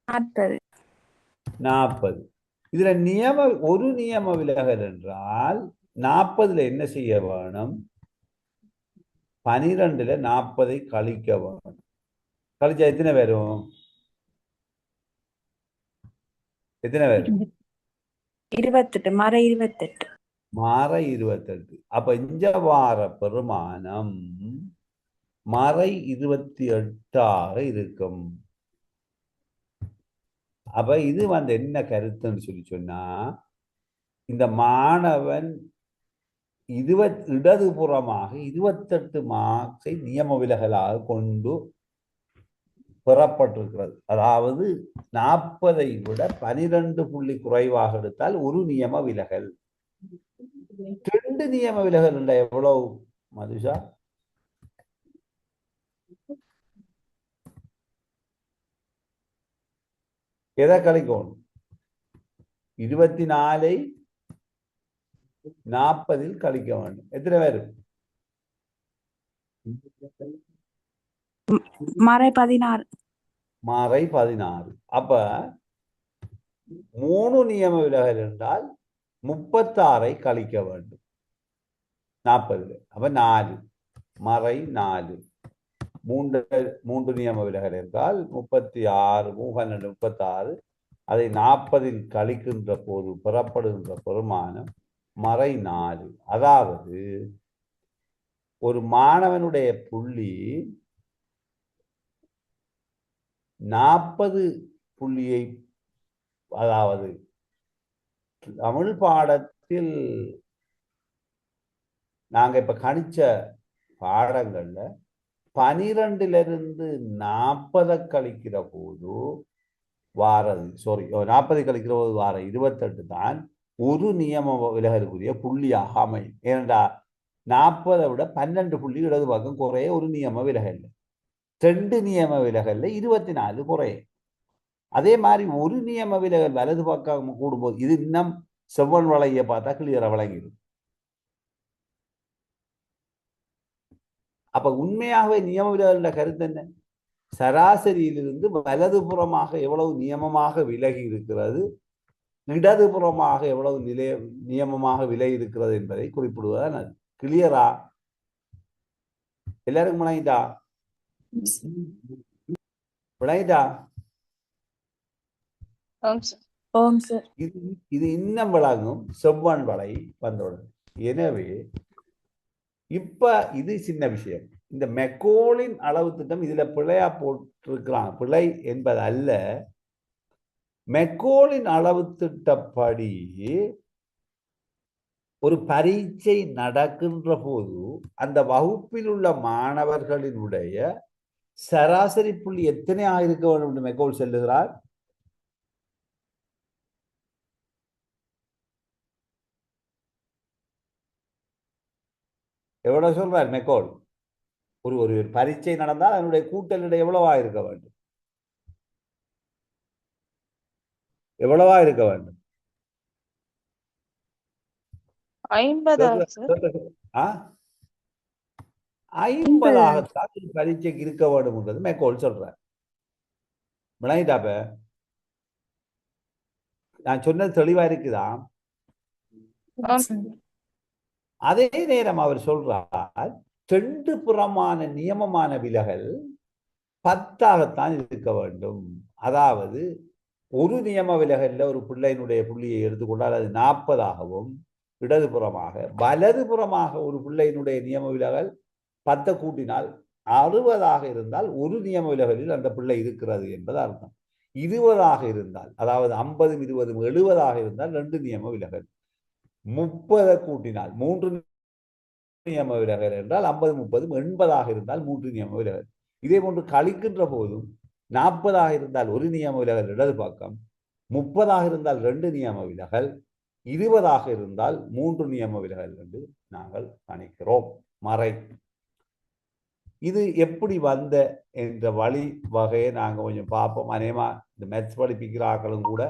40. 40. இதுல ஒரு நியம விலகல் என்றால் 40ல என்ன செய்ய வேணும்? 12ல 40ஐ கழிக்க வேணும். கழிச்சா எத்தனை வரும்? எத்தனை வரும்? 28 மறை 28. மறை 28. அப்ப இங்க வார பெருமானம் மறை 28 இருக்கும். அப்ப இது என்ன கருத்துன்னு சொன்னா, இந்த மாணவன் இடதுபுறமாக 28 மார்க்ஸை நியம விலகலாக கொண்டு பெறப்பட்டிருக்கிறது. அதாவது 40ஐ விட 12 புள்ளி குறைவாக எடுத்தால் ஒரு நியம விலகல். 2 நியம விலகல் என்ற எவ்வளவு மதுஷா? எதை கழிக்கணும்? 24ஐ 40இல் கழிக்க வேண்டும். எத்தனை வரும்? மறை 16. மறை 16. அப்ப 3 நியம விலகல் என்றால் 36ஐ கழிக்க வேண்டும் 40. அப்ப 4 மறை 4. 3 நியம விலகல் என்றால் 36 3 36. அதை 40இல் கழிக்கின்ற போது பெறப்படுகின்ற பெருமானம் மறை 4. அதாவது ஒரு மாணவனுடைய புள்ளி 40 புள்ளியை, அதாவது தமிழ் பாடத்தில் நாங்க இப்ப கணிச்ச பாடங்கள்ல 12லிருந்து 40 கழிக்கிற போது வாரது 40 கழிக்கிற போது வார 28 தான் ஒரு நியம விலகலுக்குரிய புள்ளியாக அமையும். ஏனென்றா 40 விட 12 புள்ளி இடது பக்கம் குறைய ஒரு நியம விலகல். 2 நியம விலகல்ல 24 குறைய. அதே மாதிரி ஒரு நியம விலகல் வலது பக்கம் கூடும்போது இது இன்னும் செவ்வன் வளைய பார்த்தா கிளியரா விளங்கிடும். அப்ப உண்மையாகவே நியம விலகல் கருத்து என்ன? சராசரியிலிருந்து வலதுபுறமாக எவ்வளவு நியமமாக விலகி இருக்கிறது, இடதுபுறமாக எவ்வளவு நியமமாக விலகி இருக்கிறது என்பதை குறிப்பிடுவதுதான் அது. கிளியரா? எல்லாருக்கும் விளங்கிட்டா? விளங்கிட்டா? ஓம் சார். இது இன்னும் விளங்கும் செவ்வன் வளை வந்தவுடன். எனவே இப்ப இது சின்ன விஷயம். இந்த மெக்கோலின் அளவு திட்டம் இதுல பிழையா போட்டிருக்கிறான். பிழை என்பது அல்ல, மெக்கோலின் அளவு திட்டப்படி ஒரு பரீட்சை நடக்கின்ற போது அந்த வகுப்பில் உள்ள மாணவர்களினுடைய சராசரி புள்ளி எத்தனை இருக்க வேண்டும் என்று மெக்கோல் சொல்லுகிறார்? எவ்வளவு சொல்றார் மெக்கோல்? ஒரு பரீட்சை நடந்தால் அதனுடைய கூட்டல் எவ்வளவா இருக்க வேண்டும்? எவ்வளவா இருக்க வேண்டும்? 50 பரீட்சைக்கு இருக்க வேண்டும் மெக்கோல் சொல்றார். விளங்கிட்டாப்ப? நான் சொன்னது தெளிவா இருக்குதான்? அதே நேரம் அவர் சொல்றார் 2 புறமான நியமமான விலகல் 10 இருக்க வேண்டும். அதாவது ஒரு நியம விலகல்ல ஒரு பிள்ளையினுடைய புள்ளியை எடுத்துக்கொண்டால் அது 40 இடதுபுறமாக, வலதுபுறமாக ஒரு பிள்ளையினுடைய நியம விலகல் 10 கூட்டினால் 60 இருந்தால் ஒரு நியம விலகலில் அந்த பிள்ளை இருக்கிறது என்பது அர்த்தம். 20 இருந்தால், அதாவது 50 20 70 இருந்தால் 2 நியம விலகல். 30 கூட்டினால் 3 நியம விலகல் என்றால் 50 30 80 இருந்தால் 3 நியம விலகல். இதே போன்று கழிக்கின்ற போதும் 40 இருந்தால் ஒரு நியம விலகல் இடது பக்கம், 30 இருந்தால் 2 நியம விலகல், 20 இருந்தால் 3 நியம விலகல் என்று நாங்கள் கணிக்கிறோம். மறை இது எப்படி வந்த என்ற வழி வகையை நாங்கள் கொஞ்சம் பார்ப்போம். அநேகமா இந்த மேத்ஸ் படிப்பிக்கிற ஆக்களும் கூட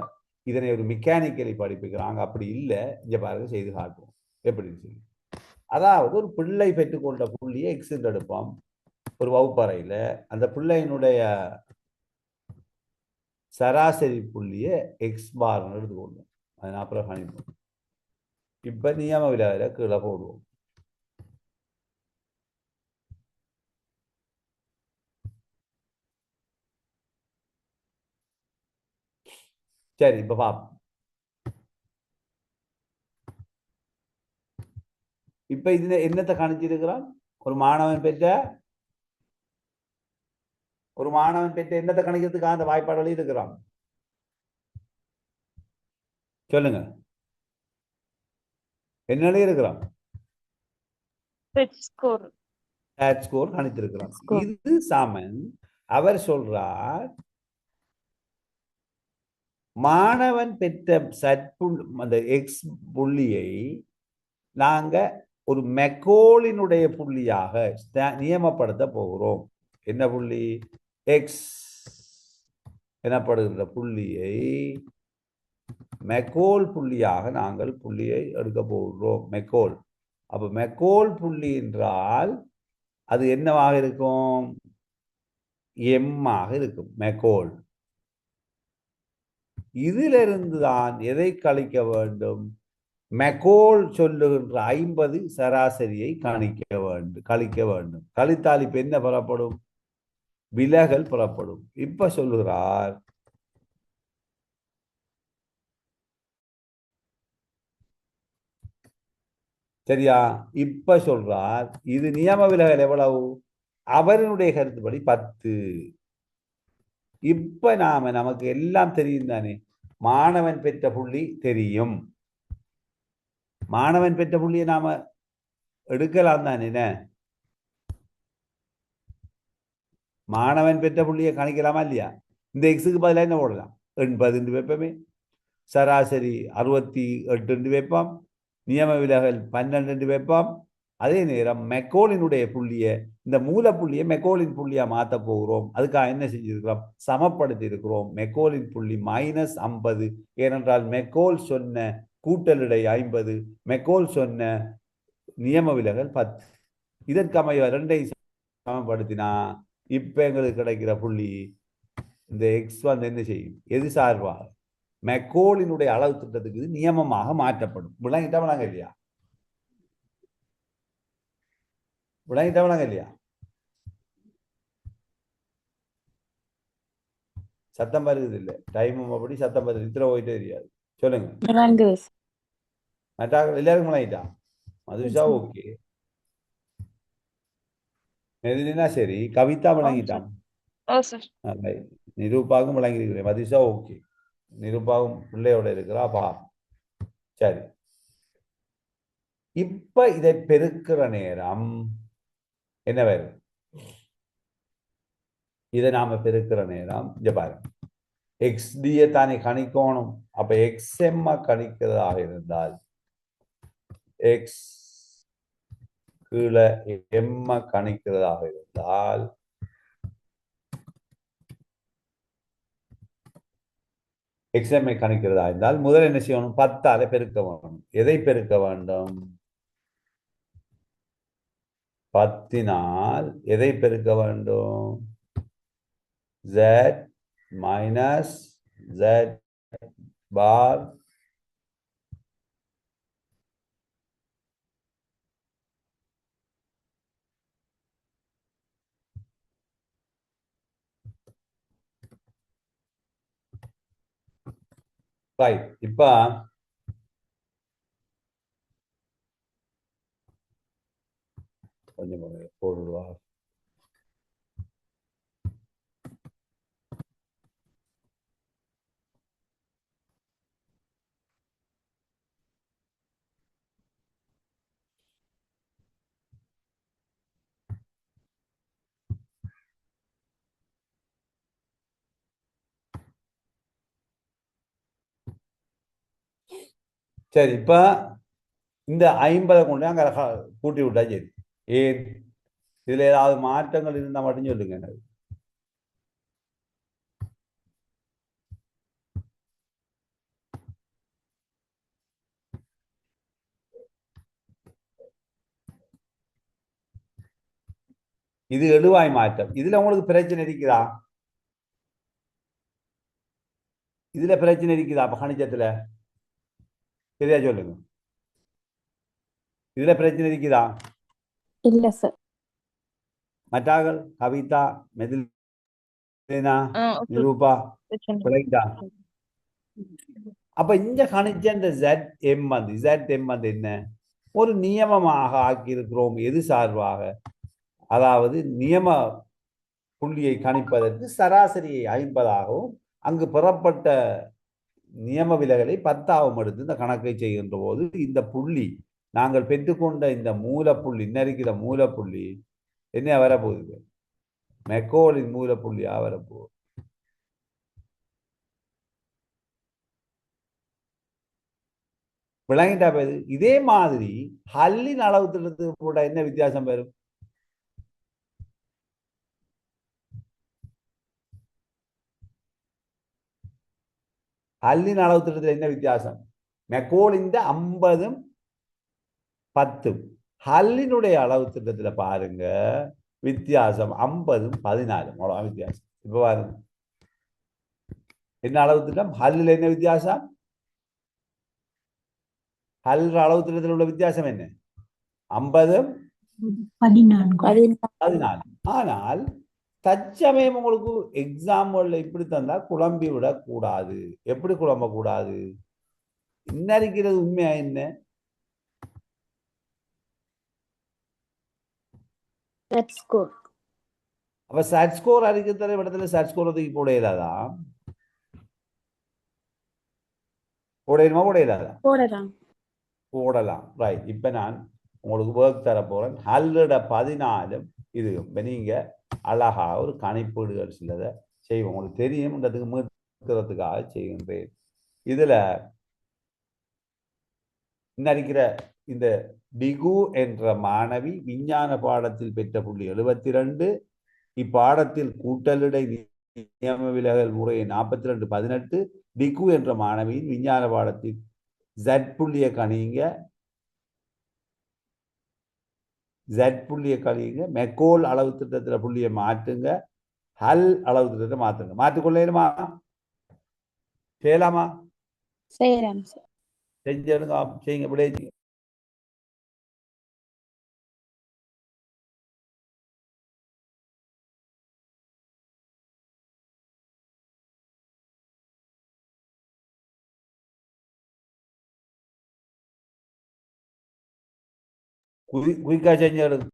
இதனை ஒரு மெக்கானிக்கலி படிப்பிக்கிறாங்க. அப்படி இல்லை, இங்க பாருங்க செய்து காட்டுவோம் எப்படின்னு சொல்லி. அதாவது ஒரு பிள்ளை பெற்றுக்கொண்ட புள்ளியை எக்ஸ் என்று எடுப்போம் ஒரு வகுப்பறையில். அந்த பிள்ளையினுடைய சராசரி புள்ளியை எக்ஸ் பார்னு எடுத்துக்கொள்வோம். அதன் அப்புறம் கணிப்போம். இப்ப நியம விலகலை கீழே போடுவோம். சரி, இப்ப பார்ப்போம். இப்ப இதுல என்னத்தை கணிச்சிருக்கிறான்? ஒரு மாணவன் பெற்ற என்னத்தை கணிக்கிறதுக்காக அந்த வாய்ப்பாடுகள் இருக்கிறான். சொல்லுங்க, என்ன இருக்கிறான்? ஸ்கோர் ஸ்கோர் கணித்திருக்கிறான். இது சமன் அவர் சொல்றார், மாணவன் பெற்ற அந்த எக்ஸ் புள்ளியை நாங்க ஒரு மெக்கோலினுடைய புள்ளியாக நியமப்படுத்த போகிறோம். என்ன புள்ளி? எக்ஸ் எனப்படுகின்ற புள்ளியை மெக்கோல் புள்ளியாக நாங்கள் புள்ளியை எடுக்க போகிறோம். மெக்கோல். அப்ப மெக்கோல் புள்ளி என்றால் அது என்னவாக இருக்கும்? எம் ஆக இருக்கும். மெக்கோல். இதிலிருந்து தான் எதை கழிக்க வேண்டும்? மெக்கோல் சொல்லுகின்ற 50 சராசரியை கழிக்க வேண்டும். கழித்தால் இப்ப என்ன பெறப்படும்? விலகல் பெறப்படும். இப்ப சொல்லுகிறார், சரியா? இப்ப சொல்றார், இது நியம விலகல் எவ்வளவு? அவருடைய கருத்துப்படி 10. இப்ப நமக்கு எல்லாம் தெரியும் தானே. மாணவன் பெற்ற புள்ளி தெரியும். மாணவன் பெற்ற புள்ளியை நாம எடுக்கலாம் தானே. மாணவன் பெற்ற புள்ளியை கணிக்கலாமா இல்லையா? இந்த எக்ஸுக்கு பதிலாக என்ன போடலாம்? 80 வைப்பமே. சராசரி 68 வைப்பாம். நியம விலகல் 12 வைப்பாம். அதே நேரம் மெக்கோலினுடைய புள்ளியை, இந்த மூல புள்ளியை மெக்கோலின் புள்ளியா மாற்ற போகிறோம். அதுக்காக என்ன செஞ்சிருக்கிறோம்? சமப்படுத்தி இருக்கிறோம். மெக்கோலின் புள்ளி -50. ஏனென்றால் மெக்கோல் சொன்ன கூட்டலிடை 50, மெக்கோல் சொன்ன நியம விலகல் 10. இதற்கமைய ரெண்டையும் சமப்படுத்தினா இப்ப எங்களுக்கு கிடைக்கிற புள்ளி இந்த எக்ஸ் வந்து என்ன செய்யும்? எது சார்பாக? மெக்கோலினுடைய அளவு திட்டத்துக்கு இது நியமமாக மாற்றப்படும். விளங்கிட்டா இல்லையா? இல்லையா? சத்தம் வருது இல்லை, டைமும் அப்படி சத்தம் வருது. இத்தனை போயிட்டே தெரியாது. சொல்லுங்க. எல்லாருக்கும் விளங்கிட்டா? மதுஷா ஓகே, மெதினா சரி, கவிதா விளங்கிட்டான், நிரூபாவும் விளங்கியிருக்கிறேன், மதுஷா ஓகே, நிரூபாவும் பிள்ளையோட இருக்கிறா பா. சரி, இப்ப இதை பெருக்கிற நேரம் என்ன வரும்? இதை நாம பெருக்கிற நேரம் இங்க பாருங்க, எக்ஸ்டியை தானே கணிக்கணும். அப்ப எக்ஸ்எம் கணிக்கிறதாக இருந்தால் எக்ஸ் கீழே எம் கணிக்கிறதாக இருந்தால் எக்ஸ்எம்ஐ கணிக்கிறதா இருந்தால் முதல் என்ன செய்யணும்? 10 பெருக்க வேண்டும். எதை பெருக்க வேண்டும்? 10 எதை பெருக்க வேண்டும்? Z minus Z bar right. இப்ப கொஞ்சம் போடுவா. சரி, இப்போ இந்த 50 கொண்டு அங்கே கூட்டி விட்டா சரி. ஏன் இதில் ஏதாவது மாற்றங்கள் இருந்தால் மட்டும் சொல்லுங்க எனக்கு. இது எழுவாய் மாற்றம். இதுல உங்களுக்கு பிரச்சனை இருக்குதா? இதுல பிரச்சனை இருக்குதா? அப்ப கணிச்சத்துல சரியா சொல்லுங்க. இதுல பிரச்சனை இருக்குதா? இல்ல சார். மற்றார்கள் கவிதா, மெதிலினா, ஓகே. நிரூபா, பிரச்சனை இல்லை. விளைந்தா? அப்ப இங்க கணிச்ச இந்த ZM வந்து என்ன? ஒரு நியமமாக ஆக்கியிருக்கிறோம். எது சார்பாக? அதாவது நியம புள்ளியை கணிப்பதற்கு சராசரியை 50ஆகவும் அங்கு பெறப்பட்ட நியம விலகலை 10ஆகவும் எடுத்து இந்த கணக்கை செய்கின்ற போது இந்த புள்ளி நாங்கள் பெற்றுக்கொண்ட இந்த மூலப்புள்ளி இன்னிருக்கிற மூலப்புள்ளி என்ன வரப்போகுது? மெக்கோலின் மூலப்புள்ளியா வரப்போகுது. விளங்கிட்டா போகுது. இதே மாதிரி ஹல்லின் அளவு திட்டத்துக்கு கூட என்ன வித்தியாசம் வரும்? ஹல்லின் அளவு திட்டத்தில் என்ன வித்தியாசம்? மெக்கோலின் 50 10. ஹல்லினுடைய அளவு திட்டத்துல பாருங்க வித்தியாசம் 50 14. அவ்வளவு வித்தியாசம். இப்ப பாருங்க என்ன அளவு திட்டம், ஹல்லில் என்ன வித்தியாசம்? ஹல் அளவு திட்டத்தில் உள்ள வித்தியாசம் என்ன? 50 14. ஆனால் தற்சமயம் உங்களுக்கு எக்ஸாம்பிள் இப்படி தந்தா குழம்பி விடக்கூடாது. எப்படி குழம்ப கூடாது? இன்னிருக்கிறது உண்மையா என்ன? அப்ப சட் ஸ்கோர் அறிக்கை இடத்துல சட் ஸ்கோர் ஒதுக்கி போட இயலாதா? போடணுமா போட இயலாதா? போடலாம். ரைட். இப்ப நான் உங்களுக்கு ஒர்க் தர போறேன். 14 இது இப்ப நீங்க அழகா ஒரு கணிப்பீடுகள் சிலதை செய்வோம். உங்களுக்கு தெரியும் மீட்கிறதுக்காக செய்கின்றேன். இதுல இன்னிருக்கிற இந்த பிகு என்ற மாணவி விஞ்ஞான பாடத்தில் பெற்ற புள்ளி 72. இப்பாடத்தில் கூட்டலிடை நியம விலகல் முறையை 42 18. பிகு என்ற மாணவியின் விஞ்ஞான பாடத்தில் Z புள்ளியை கணிங்க. மெக்கோல் அளவு திட்டத்தில் புள்ளியை மாற்றுங்க. ஹல் அளவு திட்டத்தை மாற்றுங்க. மாற்றிக்கொள்ளேனுமா? செய்யலாமா? செஞ்சிடுங்க. செய்யுங்க. விளையாட்டு குயிக்கா செஞ்சிடுங்க.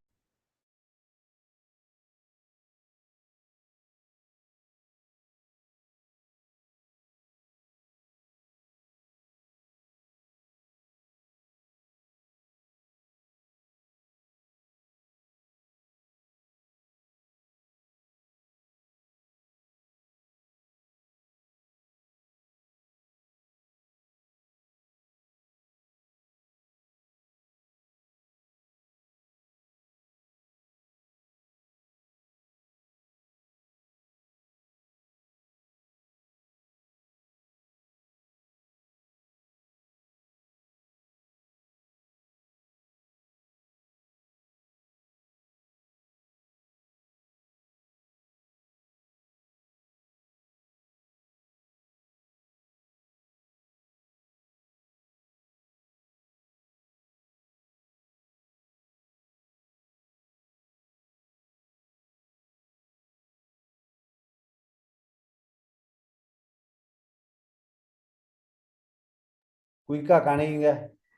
குயிக்கா கணிங்க.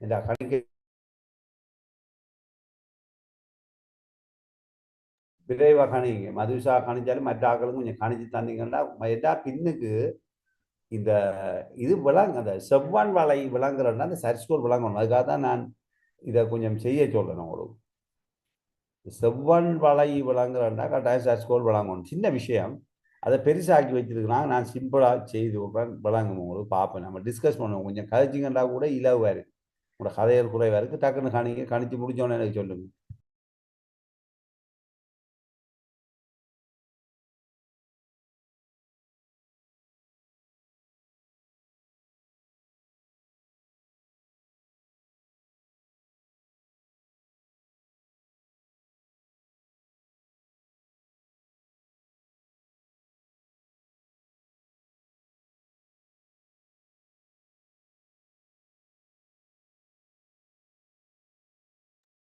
இந்த கணிக்க விரைவாக கணிங்க. மதுஷா கணிச்சாலும் மற்ற ஆக்களும் கொஞ்சம் கணிச்சு தந்தீங்கன்னா எல்லா பின்னுக்கு இந்த இது விளங்க அந்த செவ்வான் வலை விளங்குறன்னா அந்த சர்ஸ்கோர் விளங்கணும். அதுக்காக தான் நான் இதை கொஞ்சம் செய்ய சொல்றேன் உங்களுக்கு. செவ்வான் வலை விளங்குறன்னா கட்டாயம் சர்ஸ்கோர் விளங்கணும். சின்ன விஷயம், அதை பெருசாக்கி வச்சிருக்கிறாங்க. நான் சிம்பிளாக செய்து விட்றேன். விளங்கும் உங்களுக்கு பார்ப்பேன். நம்ம டிஸ்கஸ் பண்ணுவோம். கொஞ்சம் கதைச்சிங்கன்னா கூட இலவாக இருக்கு. உங்களோட கதைகள் குறைவாக இருக்குது, டக்குன்னு கணிச்சு முடிஞ்சோன்னு எனக்கு சொல்லுங்க.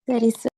சரி சார்.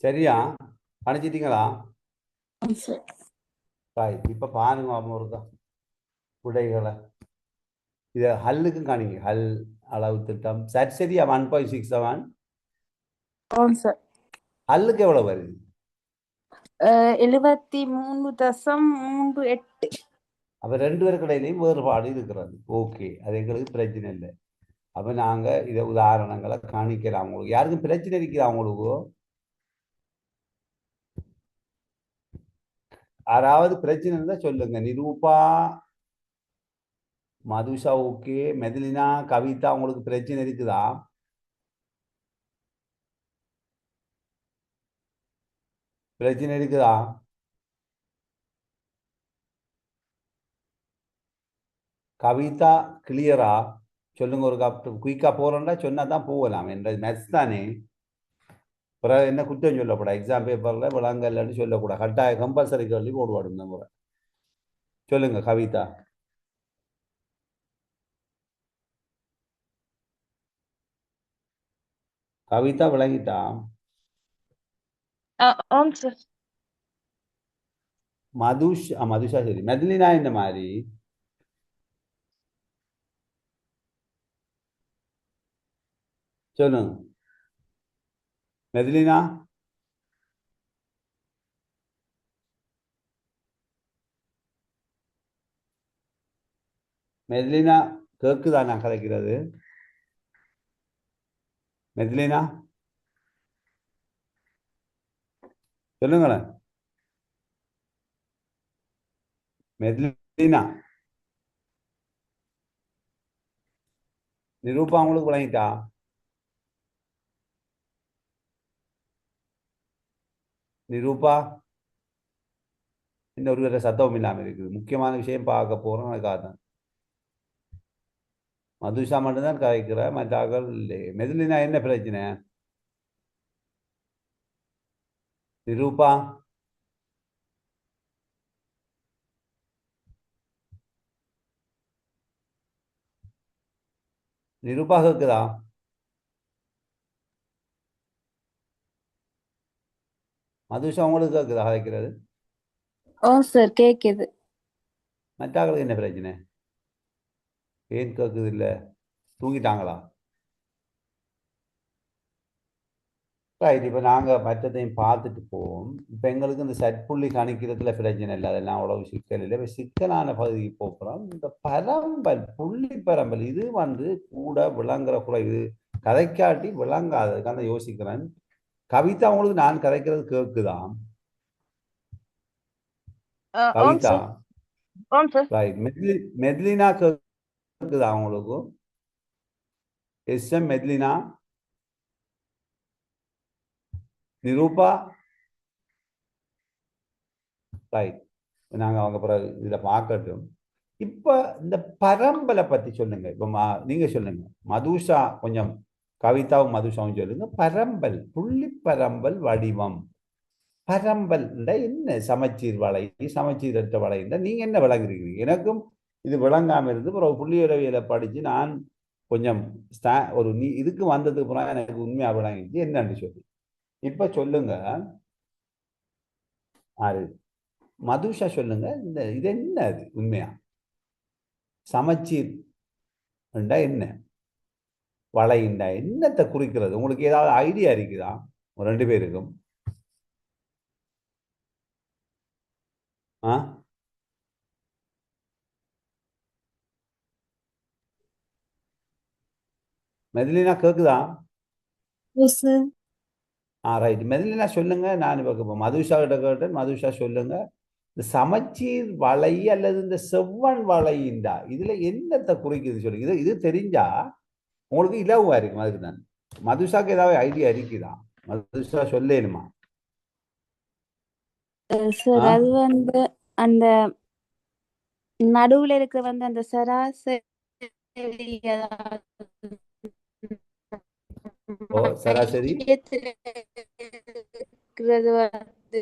சரியா? கணிச்சிட்டீங்களா? சார். ரைட். இப்போ பாருங்க அமௌருக்கா விடைகளை. இதை ஹல்லுக்கும் காணிங்க. ஹல் அளவு திட்டம் சரியா 1.67. சார். ஹல்லுக்கு எவ்வளோ வருது? 73.38. அப்போ 2 பேருக்கு இடையிலையும் வேறுபாடு இருக்கிறது. ஓகே, அது எங்களுக்கு பிரச்சனை இல்லை. அப்போ நாங்கள் இதை உதாரணங்களை காணிக்கலாம். உங்களுக்கு யாருக்கும் பிரச்சனை இருக்குதா? உங்களுக்கு யாராவது பிரச்சனை இருந்தால் சொல்லுங்க. நிரூபா, மதுஷா ஓகே, மெதிலினா, கவிதா உங்களுக்கு பிரச்சனை இருக்குதா? பிரச்சனை இருக்குதா? கவிதா கிளியரா? சொல்லுங்க. ஒரு குயிக்காக போகிறோம்னா சொன்னால் தான் போகலாம். என்ற மெத்ஸ் தானே. பிறகு என்ன குற்றம் சொல்லக்கூடாது. எக்ஸாம் பேப்பரில் விளங்கலன்னு சொல்லக்கூடாது. கட்டாய கம்பல்சரி கேள்வி போடுவாடு இந்த முறை. சொல்லுங்க கவிதா. கவிதா விளங்கிட்டா? ஆம் சார். மதுஷா சரி. மெதிலினா இந்த மாதிரி சொல்லுங்க. மெதிலினா மெதிலினா கேக்குதா நான் கதைக்கிறது? மெதிலினா சொல்லுங்களேன். மெதிலினா, நிரூபா உங்களுக்கு விளங்கிட்டா? நிரூபா இந்த ஒரு வேற சத்தம் இல்லாமல் இருக்குது. முக்கியமான விஷயம் பார்க்க போறோம். அதுக்காக தான். மதுஷா மட்டும்தான் கதைக்கிற, மற்றாக்கள் இல்லை. மெதிலினா என்ன பிரச்சனை? நிரூபா நிரூபா கேக்குதா? மதுஷா உங்களுக்கு கேக்குதா கதைக்கிறது? சார் கேக்குது. மற்றாக்களுக்கு என்ன பிரச்சனை? ஏன் கேக்குது இல்லை? தூங்கிட்டாங்களா? ரைட். இப்போ நாங்கள் மற்றதையும் பார்த்துட்டு போவோம். இப்போ எங்களுக்கு இந்த சட்புள்ளி கணிக்கிறதுல பிரச்சனை இல்லை. அதெல்லாம் அவ்வளவு சிக்கல் இல்லை. இப்போ சிக்கலான பகுதிக்கு போகிறோம். இந்த பரம்பல், புள்ளி பரம்பல், இது கூட விளங்குற கூட இது கதைக்காட்டி விளங்காது. அதுக்காக யோசிக்கிறேன். கவிதா உங்களுக்கு நான் கதைக்கிறது கேட்குதான்? ஆம் கவிதா சார். ஆம் சார். ரைட். மெத்லினா கேட்குதா உங்களுக்கு? எஸ்எம் மெத்லினா, நிரூபா ரைட். நாங்கள் அவங்க பிறகு இதில் பார்க்கட்டும். இப்போ இந்த பரம்பலை பற்றி சொல்லுங்க. இப்போ நீங்கள் சொல்லுங்க, மதுஷா கொஞ்சம், கவிதாவும் மதுஷாவும் சொல்லுங்க. பரம்பல், புள்ளி பரம்பல் வடிவம், பரம்பல் என்ன? சமச்சீர் வளை, சமச்சீரற்ற வளை நீங்கள் என்ன விளங்குறீங்க? எனக்கும் இது விளங்காமல் இருந்து பிறகு புள்ளியுறவியலை படித்து நான் கொஞ்சம் ஒரு இதுக்கு வந்ததுக்கு பிறகு எனக்கு உண்மையாக விளங்கிச்சு என்னன்னு சொல்லி. இப்போ சொல்லுங்க, ஆறு மதுஷா சொல்லுங்க, இந்த இது என்ன? அது உண்மையா சமச்சீர் என்ன, வளைண்டா என்னத்தை குறிக்கிறது? உங்களுக்கு ஏதாவது ஐடியா இருக்குதா ரெண்டு பேருக்கும்? மெதிலினா கேக்குதா? ரைட். மெதிலினா சொல்லுங்க. நான் இப்போ மதுஷா கிட்ட கேட்டேன், மதுஷா சொல்லுங்க. இந்த சமச்சீர் வளை அல்லது இந்த செவ்வன் வளைண்டா இதுல என்னத்தை குறிக்குது சொல்லுங்க. இது தெரிஞ்சா உங்களுக்கு இலவா இருக்கும். அதுக்கு தான் மதுஷாக்கு ஏதாவது ஐடியா இருக்குதா? மதுஷா சொல்லேனுமா? சார் அது வந்து அந்த நடுவுல இருக்க வந்து அந்த சராசரி சராசரி இருக்கிறது வந்து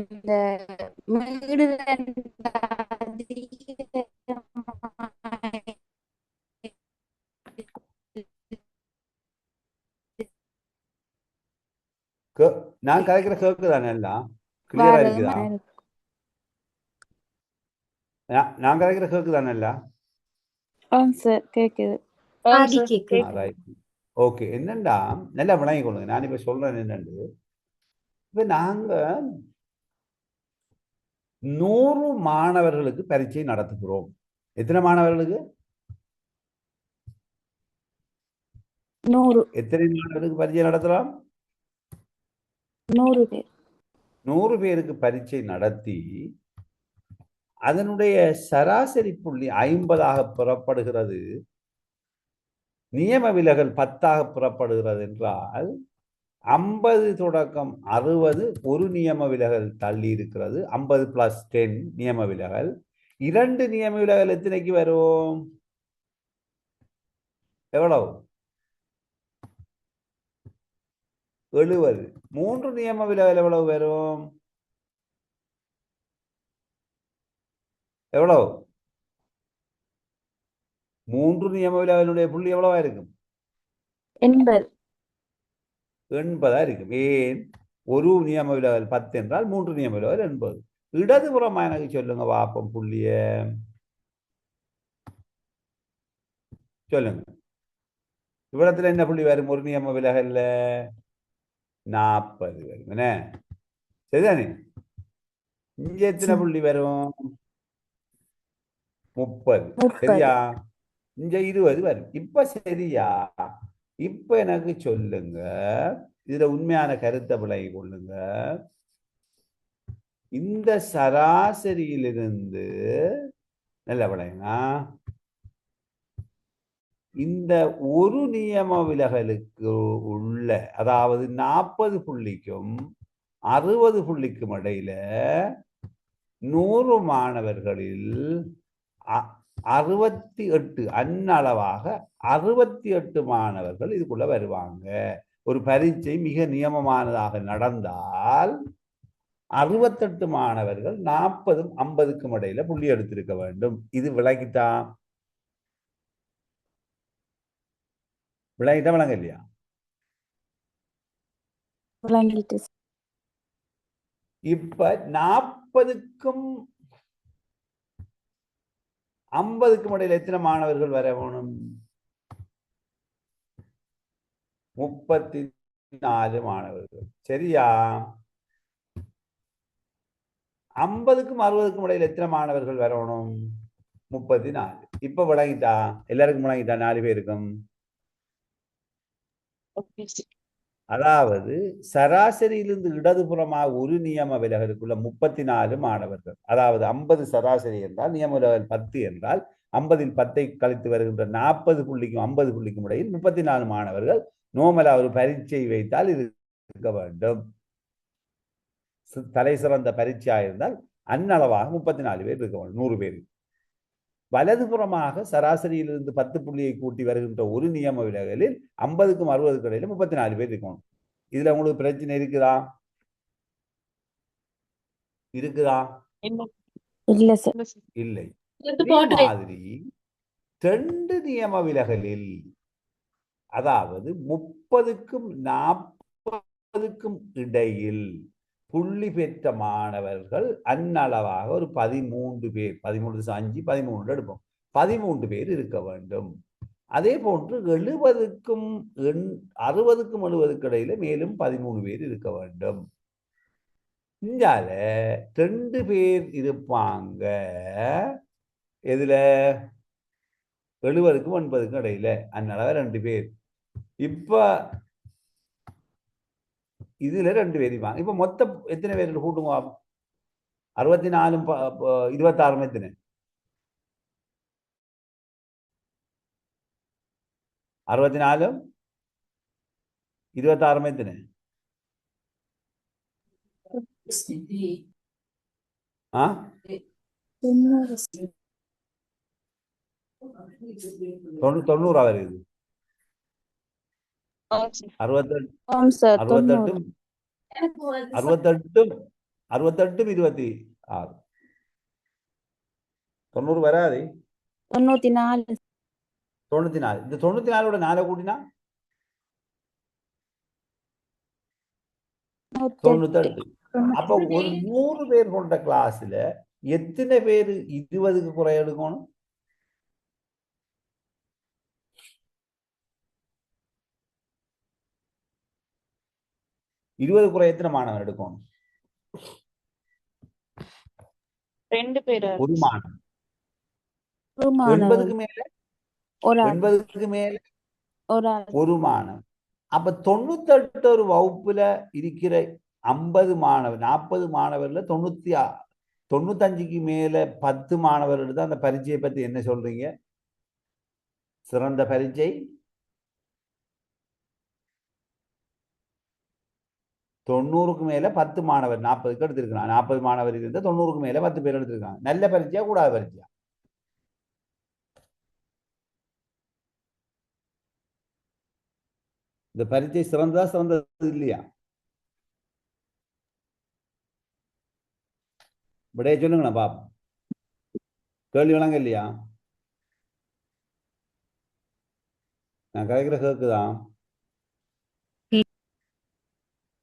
இந்த நான் கலைக்கிற கேக்குதானே? எல்லாம் கிளியரா இருக்குதா? நான் கலைக்கிற கேக்குதானே? எல்லாம் சார் கேக்குது. ஓகே. என்னண்டா நல்லா விளங்கி கொள்ளுங்க. நான் இப்ப சொல்றேன் என்னண்டு, இப்ப நாங்க 100 மாணவர்களுக்கு பரீட்சை நடத்துகிறோம். எத்தனை மாணவர்களுக்கு? 100. எத்தனை மாணவர்களுக்கு பரீட்சை நடத்தலாம்? 100 பேர். 100 பேருக்கு பரீட்சை நடத்தி அதனுடைய சராசரி புள்ளி 50ஆக புறப்படுகிறது, நியம விலகல் 10ஆக புறப்படுகிறது என்றால் 50 தொடக்கம் 60 ஒரு நியம விலகல் தள்ளி இருக்கிறது. 50 + 10 நியம விலகல். 2 நியம விலகல் எத்தனைக்கு வரும்? எவ்வளவு? 70. 3 நியம விலகல் எவ்வளவு வரும்? எவ்வளவு? 3 நியம விலகலுடைய புள்ளி எவ்வளவா இருக்கும்? 80. 80 இருக்கும். ஏன்? ஒரு நியம விலகல் 10 என்றால் 3 நியம விலகல் 80. இடதுபுறம் எனக்கு சொல்லுங்க வாப்பம் புள்ளிய சொல்லுங்க. இவ்விடத்துல என்ன புள்ளி வரும்? ஒரு நியம விலகல்ல 40 வரும். என்ன சரிதானே? இங்க எத்தனை புள்ளி வரும்? 30. சரியா? இங்க 20 வரும். இப்ப சரியா? இப்ப எனக்கு சொல்லுங்க, இதுல உண்மையான கருத்தை விளங்கி கொள்ளுங்க. இந்த சராசரியிலிருந்து நல்ல விளங்க, இந்த ஒரு நியம விலகலுக்கு உள்ள, அதாவது 40 புள்ளிக்கும் 60 புள்ளிக்கும் இடையில 100 மாணவர்களில் 68 அன்னளவாக 68 மாணவர்கள் இதுக்குள்ள வருவாங்க. ஒரு பரீட்சை மிக நியமமானதாக நடந்தால் 68 மாணவர்கள் 40 50க்கும் இடையில புள்ளி எடுத்திருக்க வேண்டும். இது விளங்கிட்டா? விளங்கிட்டா விளங்க இல்லையா? இப்ப 40க்கும் 50க்கும் இடையில எத்தனை மாணவர்கள் வர வேணும்? 34 மாணவர்கள். சரியா? 50க்கும் 60க்கும் இடையில எத்தனை மாணவர்கள் வரணும்? 34. இப்ப விளங்கிட்டா? எல்லாருக்கும் விளங்கிட்டா? 4 பேருக்கும். அதாவது சராசரியிலிருந்து இடதுபுறமாக ஒரு நியம விலகலுக்குள்ள 34 மாணவர்கள். அதாவது 50 சராசரி என்றால் நியம விலகல் 10 என்றால் 50இல் 10ஐ கழித்து வருகின்ற 40 புள்ளிக்கும் 50 புள்ளிக்கும் இடையில் 34 மாணவர்கள் நோமலா ஒரு பரீட்சை வைத்தால் இருக்க வேண்டும். தலை சிறந்த பரீட்சையாக இருந்தால் அன்னளவாக 34 பேர் இருக்க வேண்டும் 100 பேர். வலதுபுறமாக சராசரியிலிருந்து 10 புள்ளியை கூட்டி வருகின்ற ஒரு நியம விலகலில் 50க்கும் 60க்கும் இடையில 34 பேர் இருக்கணும். இதுல உங்களுக்கு பிரச்சனை இருக்குதா? இருக்குதா? இல்ல சார். இல்லை. இதே மாதிரி 2 நியம விலகலில், அதாவது 30க்கும் 40க்கும் இடையில் புள்ளி பெற்ற மாணவர்கள் அன்னளவாக ஒரு 13 பேர், 13 13 எடுப்போம், 13 பேர் இருக்க வேண்டும். அதே போன்று 70க்கும் 60க்கும் 70க்கு இடையில மேலும் 13 பேர் இருக்க வேண்டும். இங்கால 2 பேர் இருப்பாங்க. எதுல? 70க்கும் 80க்கும் இடையில அன்னளவா 2 பேர். இப்ப இதுல 2 பேர் இருப்பாங்க. இப்ப மொத்தம் எத்தனை பேர் கூட்டுங்க? 64 26 எத்தனை? 64 26 எத்தனை? ஆ 90 வருது. 68 ஆம் சார். 68 68 26 90 வராது. 94. 94. இந்த 94ஓட 4 கூட்டினா 98. அப்ப ஒரு 100 பேர் கொண்ட கிளாஸ்ல எத்தனை பேர் 20க்கு குறை எடுக்கணும்? இருபது குறை எத்தனை மாணவர் எடுக்கணும்? 2 பேர். ஒரு மாணவன். 80க்கு மேல ஒரு மாணவன். அப்ப 98 ஒரு வகுப்புல இருக்கிற 50 மாணவர், 40 மாணவர்ல 95க்கு மேல 10 மாணவர் எடுத்தா அந்த பரீட்சையை பத்தி என்ன சொல்றீங்க? சிறந்த பரீட்சை. 90க்கு மேல 10 மாணவர் 40க்கு எடுத்திருக்கிறான். 40 மாணவர் இருந்தா 90க்கு மேல 10 பேர் எடுத்திருக்காங்க. நல்ல பரீட்சையா கூடாத பரீட்சையா? இந்த பரீட்சை சிறந்ததா சிறந்தது இல்லையா? விடைய சொல்லுங்களேன் பாப்பா. கேள்வி வழங்க இல்லையா? நான் கதைக்கிற கேக்குதா?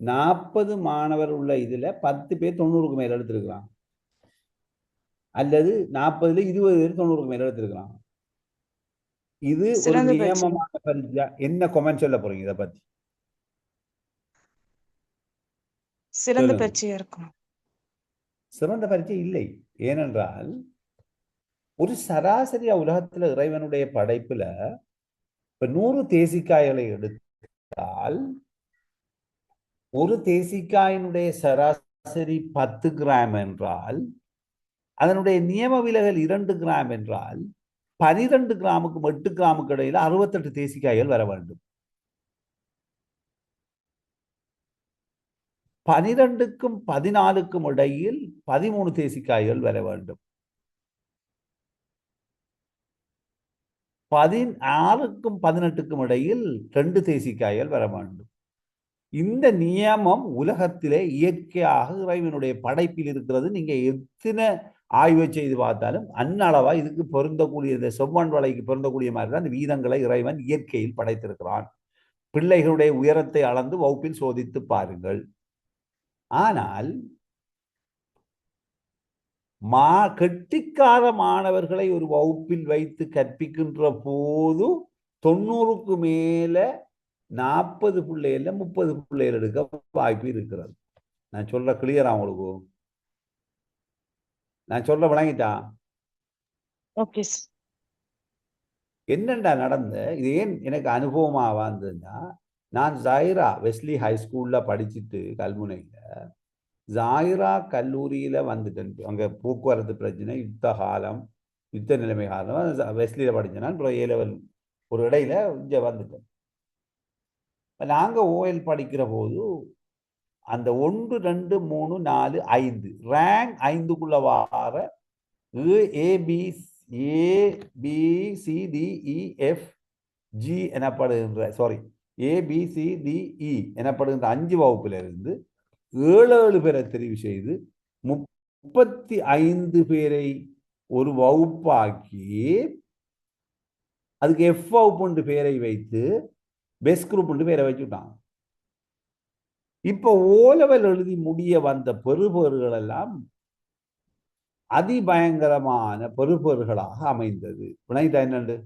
40 மாணவர் உள்ள இதுல 10 பேர் 90க்கு மேல எடுத்திருக்கிறான், அல்லது 40ல 20 பேர் 90க்கு மேல எடுத்திருக்கிறான். இது ஒரு நியமமான பரீட்சை. என்ன கமெண்ட் சொல்ல போறீங்க இதை பத்தி? சிறந்த பரீட்சையா இருக்கும். சிறந்த பரீட்சை இல்லை. ஏனென்றால் ஒரு சராசரியா உலகத்துல இறைவனுடைய படைப்புல இப்ப 100 தேசிக்காய்களை எடுத்தால் ஒரு தேசிக்காயினுடைய சராசரி 10 கிராம் என்றால் அதனுடைய நியம விலகல் 2 கிராம் என்றால் 12 கிராமுக்கும் 8 கிராமுக்கு இடையில 68 தேசிக்காய்கள் வர வேண்டும். 12க்கும் 14க்கும் இடையில் 13 தேசிக்காய்கள் வர வேண்டும். 16க்கும் 18க்கும் இடையில் 2 தேசிக்காய்கள் வர வேண்டும். இந்த நியமம் உலகத்திலே இயற்கையாக இறைவனுடைய படைப்பில் இருக்கிறது. நீங்க எத்தனை ஆய்வு செய்து பார்த்தாலும் அன்னளவா இதுக்கு பொருந்தக்கூடிய, இந்த செவ்வன் வலைக்கு பொருந்தக்கூடிய மாதிரி தான் வீதங்களை இறைவன் இயற்கையில் படைத்திருக்கிறான். பிள்ளைகளுடைய உயரத்தை அளந்து வகுப்பில் சோதித்து பாருங்கள். ஆனால் கெட்டிக்கார மாணவர்களை ஒரு வகுப்பில் வைத்து கற்பிக்கின்ற போது 90க்கு மேல 40 பிள்ளைகள்ல 30 பிள்ளைகள் எடுக்க வாய்ப்பு இருக்கிறது. நான் சொல்ற கிளியரா உங்களுக்கு? நான் சொல்ற விளங்கிட்டா? ஓகே. என்னண்டா நடந்த இது ஏன் எனக்கு அனுபவமா வந்ததுன்னா, நான் ஜாயிரா வெஸ்லி ஹை ஸ்கூல்ல படிச்சுட்டு கல்முனையில ஜாயிரா கல்லூரியில வந்துட்டேன். அங்க போக்குவரத்து பிரச்சனை, யுத்த நிலைமை காரணம் வெஸ்லியில படிச்சேன். அப்புறம் A-level ஒரு இடையில இங்க வந்துட்டேன். நாங்க ஓஎல் படிக்கிற போது அந்த 1 2 3 4 5 ரேங்க் 5க்குள்ள வார ABCDEFG எனப்படுகின்ற ABCDE எனப்படுகின்ற 5 வகுப்பிலிருந்து 7 பேரை தெரிவு செய்து 35 பேரை ஒரு வகுப்பாக்கி அதுக்கு F வகுப்பு பேரை வைத்து பெஸ்ட் குரூப் பேரை வச்சுட்டாங்க. இப்ப ஓலவல் எழுதி முடிய வந்த பெறுபேறுகள் எல்லாம் அதிபயங்கரமான பெறுபேறுகளாக அமைந்தது. விளங்கிட்டா என்னண்டு?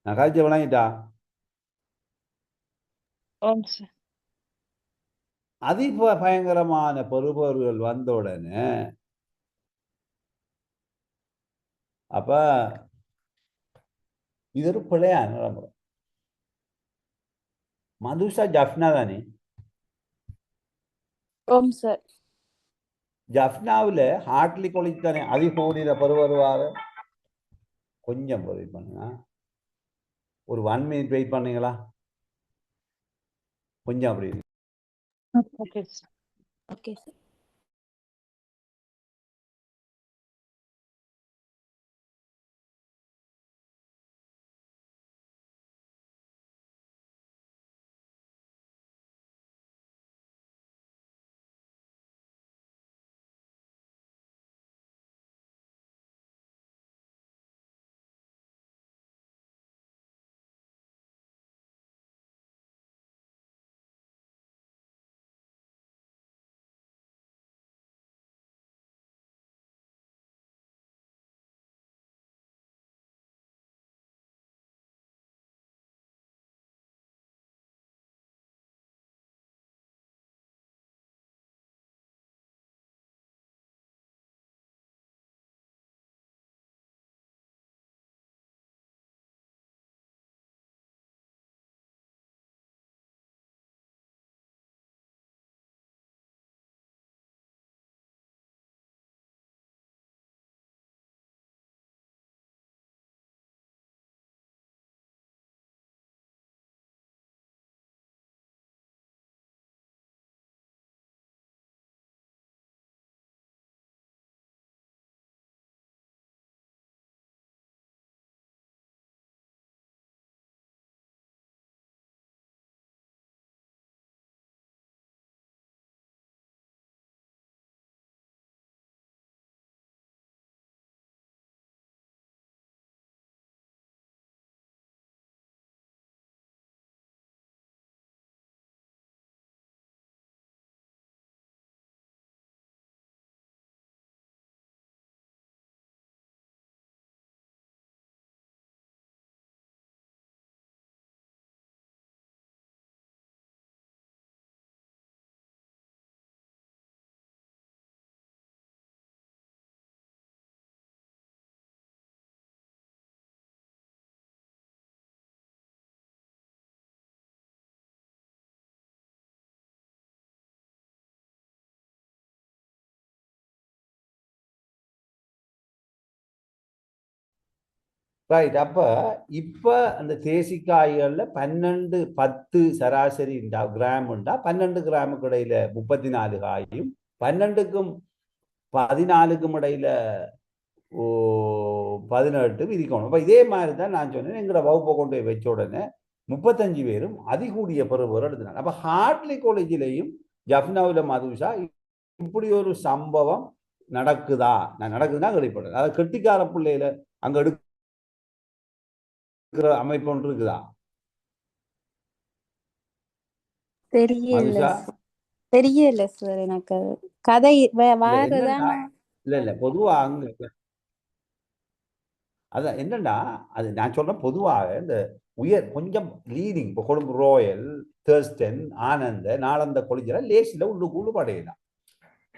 நான் காய்ச்ச விளங்கிட்டா? ஆம் சார். அதிபயங்கரமான பெறுபேறுகள் வந்த உடனே அப்ப இது ஒரு பிழையான நடைமுறை. மதுஷா ஜப்னா தானே? ஓம் சார். ஜப்னாவில் ஹார்ட்லி காலேஜ் தானே அதிகூடின பெறுவாரு. கொஞ்சம் வெயிட் பண்ணுங்க, ஒரு 1 minute வெயிட் பண்ணீங்களா? கொஞ்சம் அப்படி okay sir. Okay sir. Right. அப்ப இப்ப அந்த தேசிக்காய்கள்ல 12 10 சராசரி கிராம் உண்டா, 12 கிராமுக்கு இடையில 34 காயும் 12க்கும் 14க்கும் இடையில 18 விதிக்கணும். அப்ப இதே மாதிரி தான் நான் சொன்னேன். எங்களோட வகுப்பை கொண்டு போய் வச்ச உடனே 35 பேரும் அதிகூடிய பெறுபேறு எடுத்தினாங்க. அப்ப ஹார்ட்லி காலேஜிலையும் ஜப்னாவில் மதுஷா இப்படி ஒரு சம்பவம் நடக்குதா? நான் நடக்குதுன்னா வெளிப்படுது. அதாவது கெட்டிக்கார பிள்ளையில அங்க எடுக்கிற அமைப்பு ஒன்று இருக்குதா? தெரியல மதுஷா சார். தெரியல சார் எனக்கு. கதை இல்ல வாரதான். என்னன்னா, இல்ல பொதுவா அங்க அதான் என்னன்னா, அது நான் சொல்றேன் பொதுவாக இந்த உயர் கொஞ்சம் லீடிங் இப்போ கொழும்பு ரோயல், தேர்ஸ்டன், ஆனந்த, நாளந்த கொலிஜர லேசில் உள்ளுக்குள்ளு படையலாம்.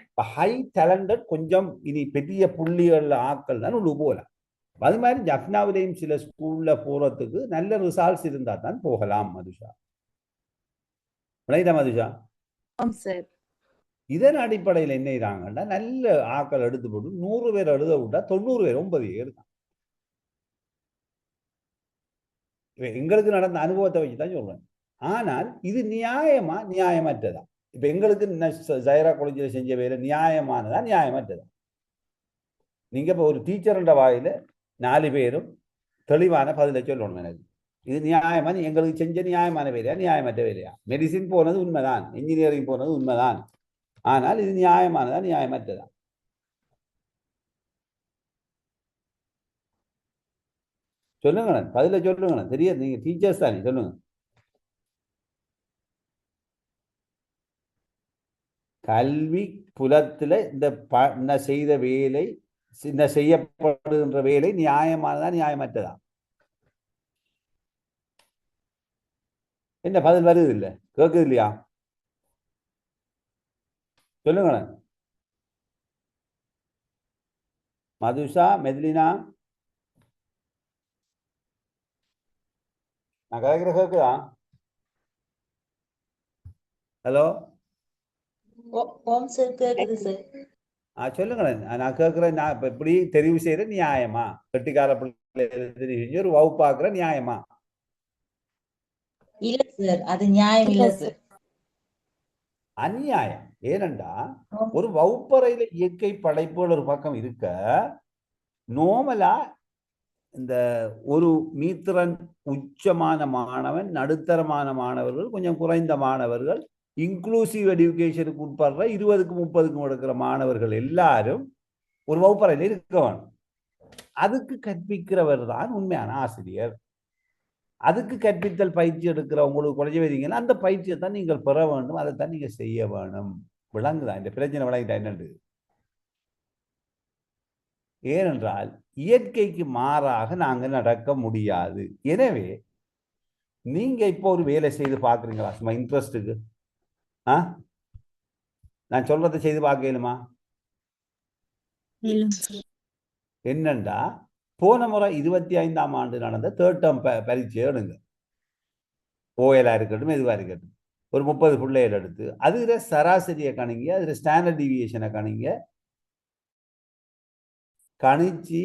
இப்போ ஹை டேலண்டட் கொஞ்சம் இனி பெரிய புள்ளிகள் ஆக்கள் தான் உள்ளு போகலாம். அது மாதிரி ஜப்னாவிலையும் சில ஸ்கூல்ல போறதுக்கு நல்ல ரிசால்ட்ஸ் இருந்தா தான் போகலாம். மதுஷா விளையுதா? மதுஷா ஆம் சார். இதன் அடிப்படையில் என்ன செய்றாங்கன்னா, நல்ல ஆக்கள் எடுத்து போட்டு 100 பேர் எழுத விட்டா 90 பேர் 9 பேர் தான். எங்களுக்கு நடந்த அனுபவத்தை வச்சு தான் சொல்றேன். ஆனால் இது நியாயமா நியாயமற்றதா? இப்ப எங்களுக்கு ஜைரா காலேஜில் செஞ்ச வேலை நியாயமானதா நியாயமற்றதா? நீங்க இப்போ ஒரு டீச்சர்ன்ற வாயில 4 பேரும் தெளிவான பதிலை சொல்லணும் எனக்கு. இது நியாயமா? எங்களுக்கு செஞ்ச நியாயமான வேலையா நியாயமற்ற வேலையா? மெடிசின் போனது உண்மைதான், இன்ஜினியரிங் போனது உண்மைதான், ஆனால் இது நியாயமானதா நியாயமற்றதா? சொல்லுங்களேன், பதில சொல்லுங்களேன். தெரியாது, நீங்க டீச்சர்ஸ் தானே, சொல்லுங்க. கல்வி புலத்துல இந்த செய்த வேலை, இந்த செய்யப்படுகின்ற வேலை நியாயமானதா நியாயமற்றதா? என்ன பதில் வருது இல்ல, கேட்குது இல்லையா? சொல்லுங்களேன். மதுஷா, மெத்லினா, நான் கேட்குற கேட்குதா? ஹலோ, ஓம் சார் கேக்குது சார். சொல்லுங்களேன். நான் கேட்குறேன், நான் இப்ப இப்படி தெரிவு செய்யற நியாயமா? கெட்டிக்கார பிள்ளை தெரிவு செஞ்சு ஒரு வகுப்பாக்குற நியாயமா? இல்ல சார், அது நியாயம் இல்ல சார். அநியாயம். ஏனென்றா ஒரு வகுப்பறையில இயற்கை படைப்புகள் ஒரு பக்கம் இருக்க, நோமலா இந்த ஒரு மீத்திரன் உச்சமான மாணவன், நடுத்தரமான மாணவர்கள், கொஞ்சம் குறைந்த மாணவர்கள், இன்க்ளூசிவ் எடுகேஷனுக்கு உட்படுற 20க்கும் 30க்கும் எடுக்கிற மாணவர்கள் எல்லாரும் ஒரு வகுப்பறையில் இருக்க வேணும். அதுக்கு கற்பிக்கிறவர் தான் உண்மையான ஆசிரியர். அதுக்கு கற்பித்தல் பயிற்சி எடுக்கிற உங்களுக்கு குறைஞ்ச வைத்தீங்கன்னா அந்த பயிற்சியை தான் நீங்கள் பெற வேண்டும், அதைத்தான் நீங்க செய்ய வேணும். விளங்குதான் இந்த பிரச்சனை? விளங்கிட்டா என்னண்டு? ஏனென்றால் இயற்கைக்கு மாறாக நாங்கள் நடக்க முடியாது. எனவே நீங்க இப்போ ஒரு வேலை செய்து பார்க்குறீங்களா சும்மா இன்ட்ரெஸ்ட்டுக்கு? நான் சொல்றதை செய்து பார்க்கலுமா? என்னண்டா, போன முறை 25ஆம் ஆண்டு நடந்த தேர்ட் டேர்ம் பரீட்சை எடுங்க. ஓஎலா இருக்கட்டும், எதுவா இருக்கட்டும், ஒரு 30 பிள்ளைகள் எடுத்து அதுல சராசரியை கணிங்க, அதுல ஸ்டாண்டர்ட் டிவியேஷனை கணிங்க, கணிச்சு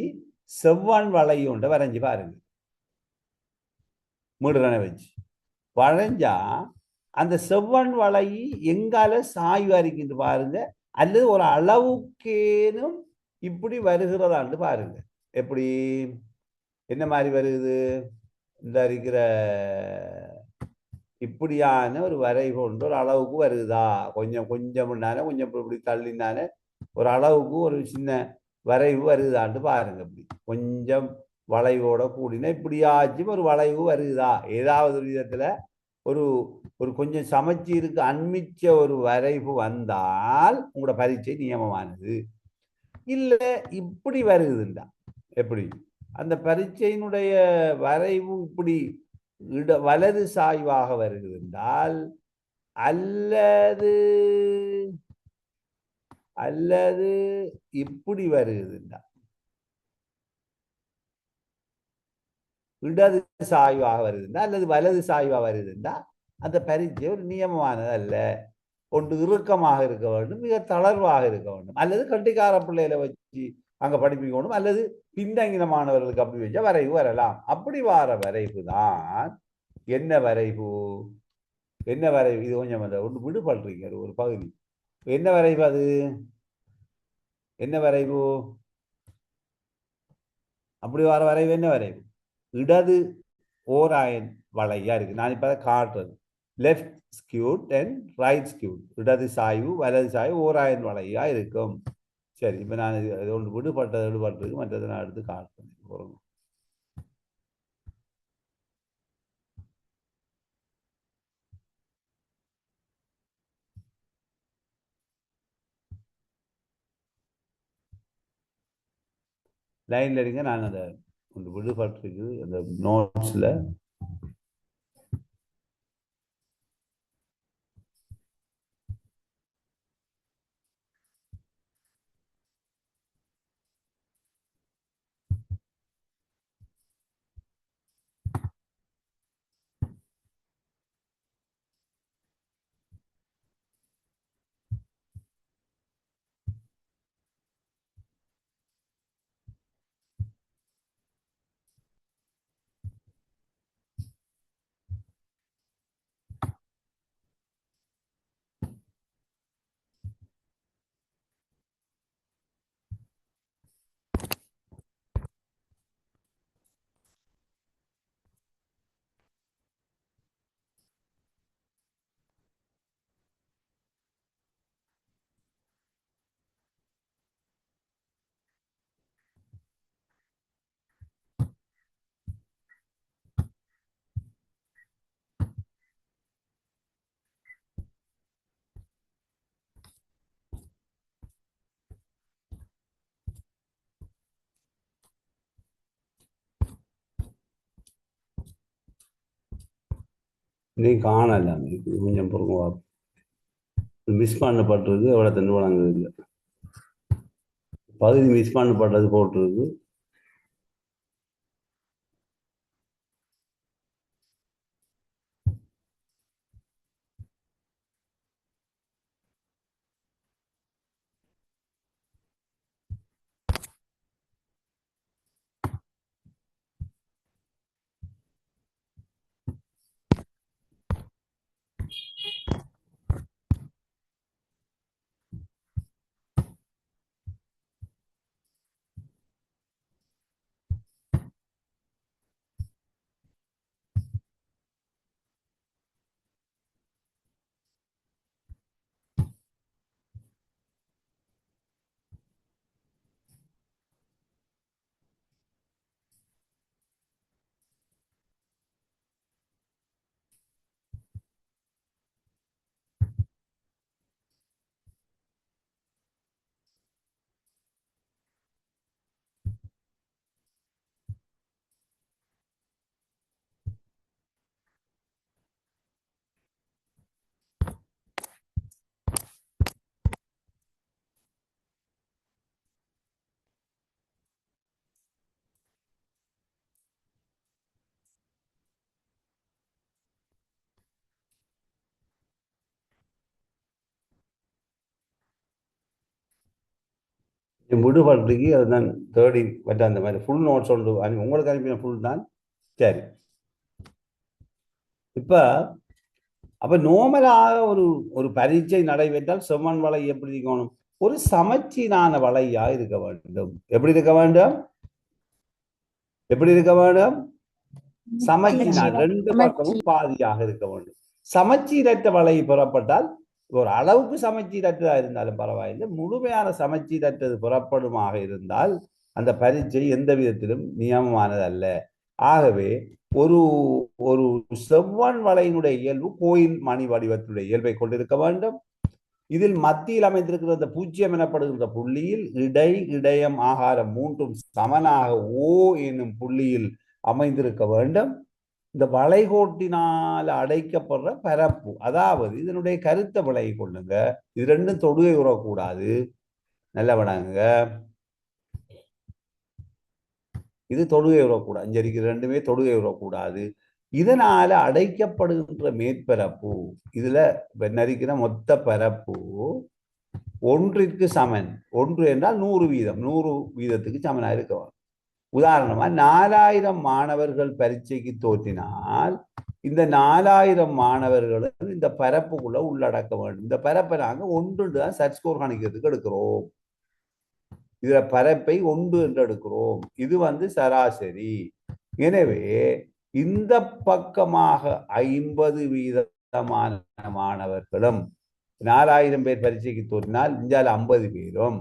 செவ்வான் வளையுண்ட வரைஞ்சி பாருங்க. மீடுறனை வச்சு வளைஞ்சா அந்த செவ்வன் வளை எங்கால சாய்வா இருக்கின்ற பாருங்க, அல்லது ஒரு அளவுக்கேனும் இப்படி வருகிறதான்னு பாருங்க. எப்படி, என்ன மாதிரி வருது? இந்த இருக்கிற இப்படியான ஒரு வரை கொண்டு ஒரு அளவுக்கு வருதா? கொஞ்சம் கொஞ்சம் கொஞ்சம் இப்படி தள்ளினாலே ஒரு அளவுக்கு ஒரு சின்ன வரைவு வருதான்னு பாருங்க. இப்படி கொஞ்சம் வளைவோட கூடினா இப்படியாச்சும் ஒரு வளைவு வருதா? ஏதாவது ஒரு விதத்துல ஒரு ஒரு கொஞ்சம் சமச்சீருக்கு அண்மிச்ச ஒரு வரைவு வந்தால் உங்களோட பரீட்சை நியமமானது. இல்ல இப்படி வருகுதுண்டா, எப்படி அந்த பரீட்சையினுடைய வரைவு இப்படி வலது சாய்வாக வருகுதுன்றால், அல்லது அல்லது இப்படி வருகுதுண்டா, இடது சாய்வாக வருதுண்டா, அல்லது வலது சாய்வாக வருதுண்டா, அந்த பரீட்சை ஒரு நியமமானது அல்ல. ஒன்று இறுக்கமாக இருக்க வேண்டும், மிக தளர்வாக இருக்க வேண்டும், அல்லது கட்டிக்கார பிள்ளைகளை வச்சு அங்க படிப்பிக்கணும், அல்லது பின்தங்கின மாணவர்களுக்கு அப்படி வச்சா வரைவு வரலாம். அப்படி வார வரைவு தான் என்ன வரைவு? என்ன வரைவு? இது கொஞ்சம் ஒன்று விடுபடுறீங்க ஒரு பகுதி. என்ன வரைவு அது? என்ன வரைவு? அப்படி வார வரைவு என்ன வரைவு? இடது ஓராயன் வளையா இருக்கு. நான் இப்ப காட்டுறது left skewed and right skewed. இடது சாய்வு வலது சாய்வு ஓராயன் வளையா இருக்கும். சரி, இப்ப நான் இது ஒன்று விடுபட்டதுக்கு மற்றதை நான் எடுத்து காட்டுறேன். போறோம். லைன்ல இருங்க, நான் அதை ஒன்று விடுபட்டிருக்கு அந்த நோட்ஸ்ல. நீ காணலாம் இது கொஞ்சம் பொறுங்க மிஸ் பண்ணப்பட்டிருக்கு எவ்வளோ தண்டு வழங்குது இல்லை பகுதி மிஸ் பண்ணப்பட்டது போட்டிருக்கு விடுபட்டுக்கு அதுதான் தேர்டி பட் அந்த மாதிரி ஃபுல் நோட்ஸ் ஒன்று உங்களுக்கு அனுப்பின ஃபுல் தான் சரி இப்போ அப்போ நோமலாக ஒரு ஒரு பரீட்சை நடைபெற்றால் செம்மண் வலை எப்படி இருக்கணும் ஒரு சமச்சீரான வலையா இருக்க வேண்டும் எப்படி இருக்க வேண்டும் எப்படி இருக்க வேண்டும் சமச்சீரான ரெண்டு பக்கமும் பாதியாக இருக்க வேண்டும் சமச்சீரற்ற வலை புறப்பட்டால் ஒரு அளவுக்கு சமச்சீரற்றதா இருந்தாலும் பரவாயில்லை முழுமையான சமச்சீரற்றது புறப்படுமாக இருந்தால் அந்த பரீட்சை எந்த விதத்திலும் நியமமானது அல்ல ஆகவே ஒரு ஒரு செவ்வன் வலையினுடைய இயல்பு கோயில் மணி வடிவத்தினுடைய இயல்பை கொண்டிருக்க வேண்டும் இதில் மத்தியில் அமைந்திருக்கிற அந்த பூஜ்ஜியம் எனப்படுகின்ற புள்ளியில் இடையம் ஆகாரம் மூன்றும் சமனாக ஓ என்னும் புள்ளியில் அமைந்திருக்க வேண்டும் இந்த வளைகோட்டினால் அடைக்கப்படுற பரப்பு அதாவது இதனுடைய கருத்தை விலகி கொள்ளுங்க இது ரெண்டும் தொடுகை உறக்கூடாது நல்ல வணங்க இது தொடுகை உறக்கூடாது அஞ்சரிக்கு ரெண்டுமே தொடுகை உறக்கூடாது இதனால அடைக்கப்படுகின்ற மேற்பரப்பு இதுல நரிக்கிற மொத்த பரப்பு ஒன்றிற்கு சமன் ஒன்று என்றால் 100 வீதத்துக்கு சமனாக இருக்க உதாரணமா 4000 மாணவர்கள் பரீட்சைக்கு தோற்றினால் இந்த 4000 மாணவர்களும் இந்த பரப்புக்குள்ள உள்ளடக்க வேண்டும் இந்த பரப்பை நாங்க ஒன்று தான் சர்ச் ஸ்கோர் கணிக்கிறதுக்கு எடுக்கிறோம் இதுல பரப்பை 1 என்று எடுக்கிறோம் இது சராசரி எனவே இந்த பக்கமாக 50% மாணவர்களும் 4000 பேர் பரீட்சைக்கு தோற்றினால் இந்தியாவில் 50 பேரும்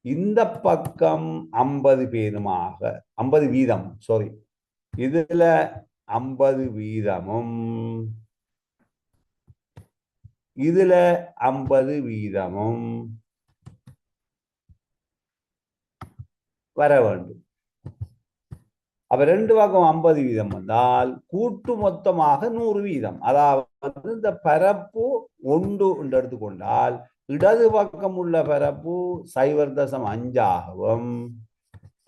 இந்த பக்கம் 50 பேருமாக 50 வீதம் சாரி இதுல 50 வீதமும் இதுல 50 வீதமும் வர வேண்டும் அப்ப ரெண்டு பக்கம் 50 வீதம் வந்தால் கூட்டு மொத்தமாக 100 வீதம் அதாவது இந்த பரப்பு 1 என்று எடுத்துக்கொண்டால் இடது பக்கம் உள்ள பரப்பு 0.5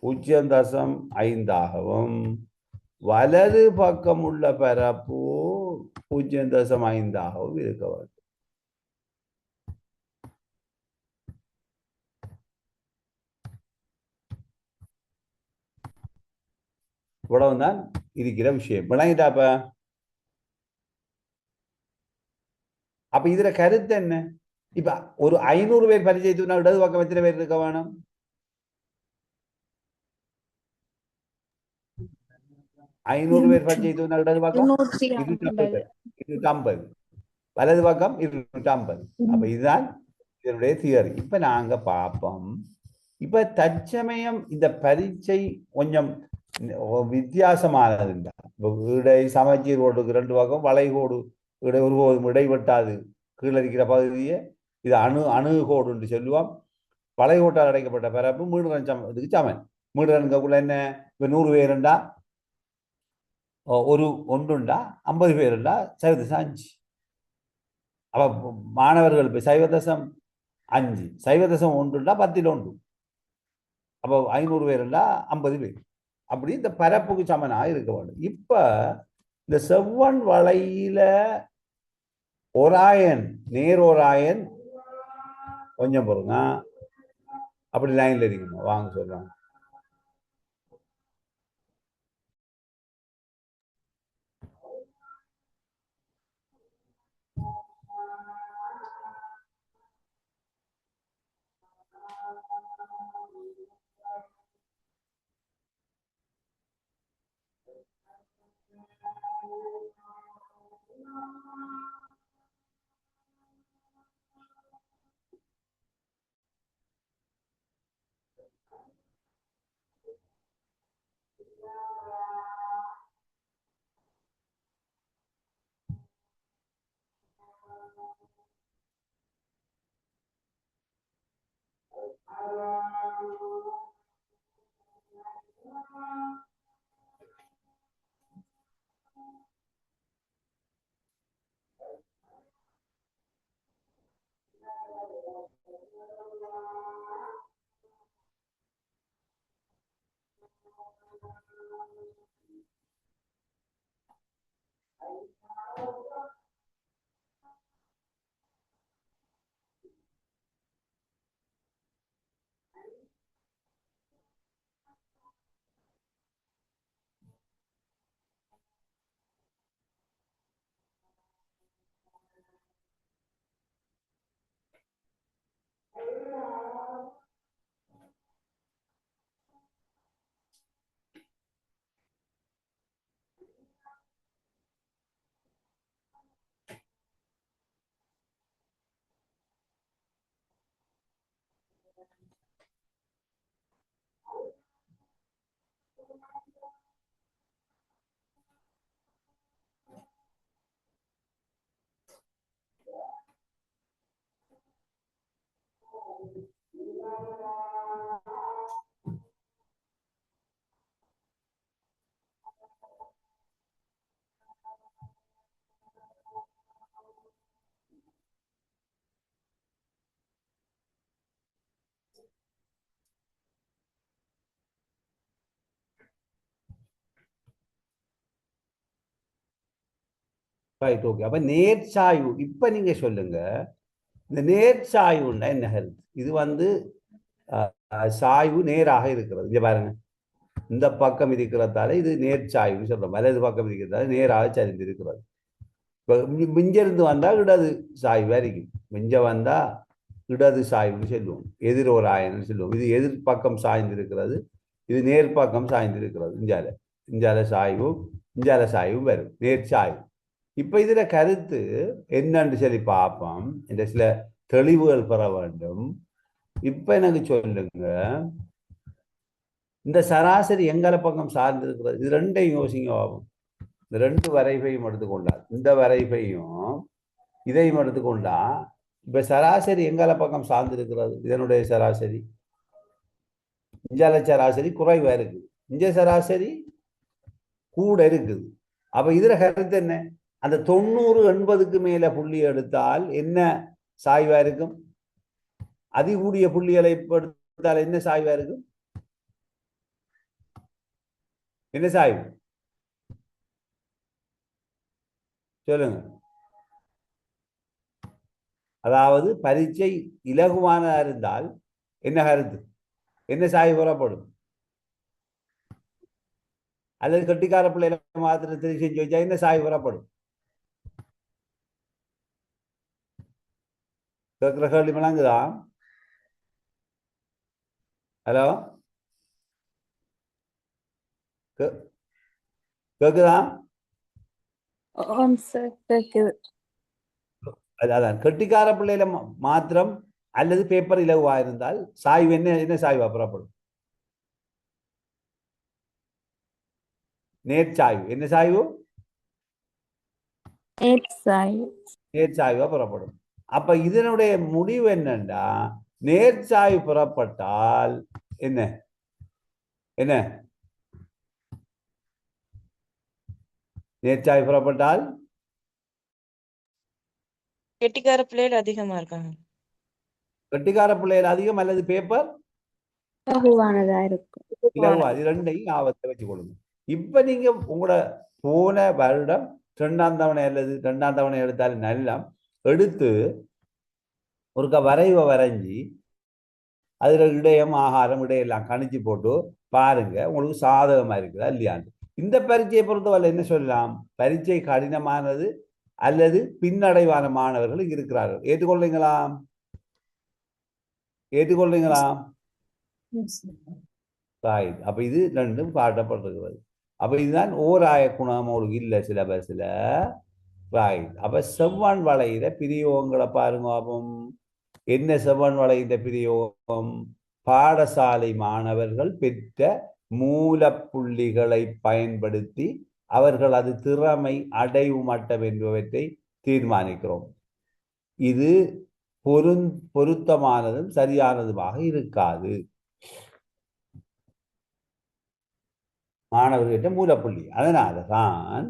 0.5 வலது பக்கம் உள்ள பரப்பு 0.5 இருக்க வேண்டும் இவ்வளவுதான் இருக்கிற விஷயம் விளங்கிட்டாப்ப அப்ப இதுல கருத்து என்ன இப்ப ஒரு 500 பேர் பரிச்சை தூணா இடது பக்கம் எத்தனை பேர் இருக்க வேணும் 500 பேர் பரிச்சை தூணா இடது பக்கம் 250 வலது பக்கம் 250 அப்ப இதுதான் இதனுடைய தியரி இப்ப நாங்க பார்ப்போம் இப்ப தற்சமயம் இந்த பரீட்சை கொஞ்சம் வித்தியாசமானது இடை சமச்சீர் கோட்டுக்கு ரெண்டு பக்கம் வளைகோடு ஒருபோதும் இடைவெட்டாது கீழே இருக்கிற பகுதியை இது அணுகோடு என்று சொல்லுவோம் வளைகோட்டால் அடைக்கப்பட்ட பரப்பு மீடுறன் இதுக்கு சமன் மீடுறனுக்குள்ள என்ன இப்ப 100 பேருண்டா ஒரு ஒன்றுண்டா 50 பேருண்டா 0.5. அப்போ மாணவர்கள் இப்போ 0.5 0.1 10 ஒன்று. அப்போ 500 பேருண்டா 50 பேர். அப்படி இந்த பரப்புக்கு சமனாக இருக்க வேண்டும். இப்ப இந்த செவ்வன் வளையில ஓராயன் நேரோராயன் கொஞ்சம் பொறுங்க, அப்படி லைன்ல இருக்கணும். வாங்க சொல்றாங்க. Right, okay. அப்ப நேர்சாய்வு இப்ப நீங்க சொல்லுங்க, இந்த நேர்சாய்வுன்னா என்ன கருத்து? இது சாய்வு நேராக இருக்கிறது. இங்க பாருங்க, இந்த பக்கம் இருக்கிறதால இது நேர்சாய்வு சொல்றோம். வலது பக்கம் இருக்கிறதால நேராக சரிந்து இருக்கிறது. இப்ப மிஞ்சிருந்து வந்தா இடது சாய்வு இருக்கும். மிஞ்ச வந்தா இடது சாய்வுன்னு சொல்லுவோம், எதிரோராயன்னு சொல்லுவோம். இது எதிர்பக்கம் சாய்ந்து இருக்கிறது, இது நேர்பக்கம் சாய்ந்து இருக்கிறது. இஞ்சால சாய்வு, இஞ்சால சாய்வு வரும், நேர்சாய்வு. இப்ப இதுல கருத்து என்னன்னு சொல்லி பார்ப்போம். இந்த சில தெளிவுகள் பெற வேண்டும். இப்ப எனக்கு சொல்லுங்க, இந்த சராசரி எங்கல பக்கம் சார்ந்து இருக்கிறது? இது ரெண்டையும் யோசிங்க ஆகும். இந்த ரெண்டு வரைவையும் எடுத்துக்கொண்டா, இந்த வரைவையும் இதையும் எடுத்துக்கொண்டா, இப்ப சராசரி எங்கல பக்கம் சார்ந்து இருக்கிறது? இதனுடைய சராசரி இஞ்சால சராசரி குறைவா இருக்கு, இஞ்ச சராசரி கூட இருக்குது. அப்ப இதுல கருத்து என்ன? அந்த 90 80க்கு மேல புள்ளி எடுத்தால் என்ன சாய்வா இருக்கும்? அதிகூடிய புள்ளிகளை எடுத்தால் என்ன சாய்வா இருக்கும்? என்ன சாய்வு சொல்லுங்க. அதாவது பரீட்சை இலகுவானதா இருந்தால் என்ன கருத்து? என்ன சாய்வு பெறப்படும்? அல்லது கட்டிக்கார பிள்ளைகளை மாத்திரம் தெரிவு செஞ்சு வச்சா என்ன சாய்வு பெறப்படும்? கேட்கிற கேள்வி விளங்குதா? ஹலோ, கேக்குதா? ஆம் சார், கேக்குது. அதான் கெட்டிக்கார பிள்ளையில மாத்திரம் அல்லது பேப்பர் இலகுவா இருந்தால் சாய்வு என்ன சாய்வா பெறப்படும்? நேர்சாய்வு. என்ன சாய்வு? நேர்சாய்வு. நேர்சாய்வா பெறப்படும். அப்ப இதனுடைய முடிவு என்னன்னா, நேர்சாய்வு பெறப்பட்டால் என்ன என்ன நேர்ச்சாய் புறப்பட்டால் கெட்டிக்கார பிள்ளைகள் அதிகமா இருக்காங்க. கெட்டிக்கார பிள்ளைகள் அதிகம் அல்லது பேப்பர் இலகுவானதா இருக்கும். இலகுவா. இது ரெண்டையும் ஞாபகத்தை வச்சு கொள்ளுங்க. இப்ப நீங்க உங்களோட போன வருடம் 2ஆம் தவணை அல்லது 2ஆம் தவணை எடுத்தாலும் நல்லா எடுத்து ஒருக்கா வரைஞ்சி அதுல இடையம் ஆகாரம் இடையெல்லாம் கணிச்சு போட்டு பாருங்க உங்களுக்கு சாதகமா இருக்குதா இல்லையான்னு. இந்த பரீட்சையை பொறுத்தவரை என்ன சொல்லலாம், பரீட்சை கடினமானது அல்லது பின்னடைவான மாணவர்கள் இருக்கிறார்கள். ஏற்றுக்கொள்ளுங்களா? ரைட். அப்ப இது ரெண்டும் காட்டப்பட்டிருக்கிறது. அப்ப இதுதான் ஓராய குணம் உங்களுக்கு இல்லை சிலபஸ்ல. ரைட். அப்ப செவ்வான் வளையில பிரியோகங்களை பாருங்க. அப்போ என்ன செவ்வான் வளையில பிரியோகம்? பாடசாலை மாணவர்கள் பெற்ற மூலப்புள்ளிகளை பயன்படுத்தி அவர்கள் அது திறமை அடைவு மட்டம் என்பவற்றை தீர்மானிக்கிறோம். இது பொருத்தமானதும் சரியானதுமாக இருக்காது. மாணவர்கிட்ட மூலப்புள்ளி. அதனாலதான்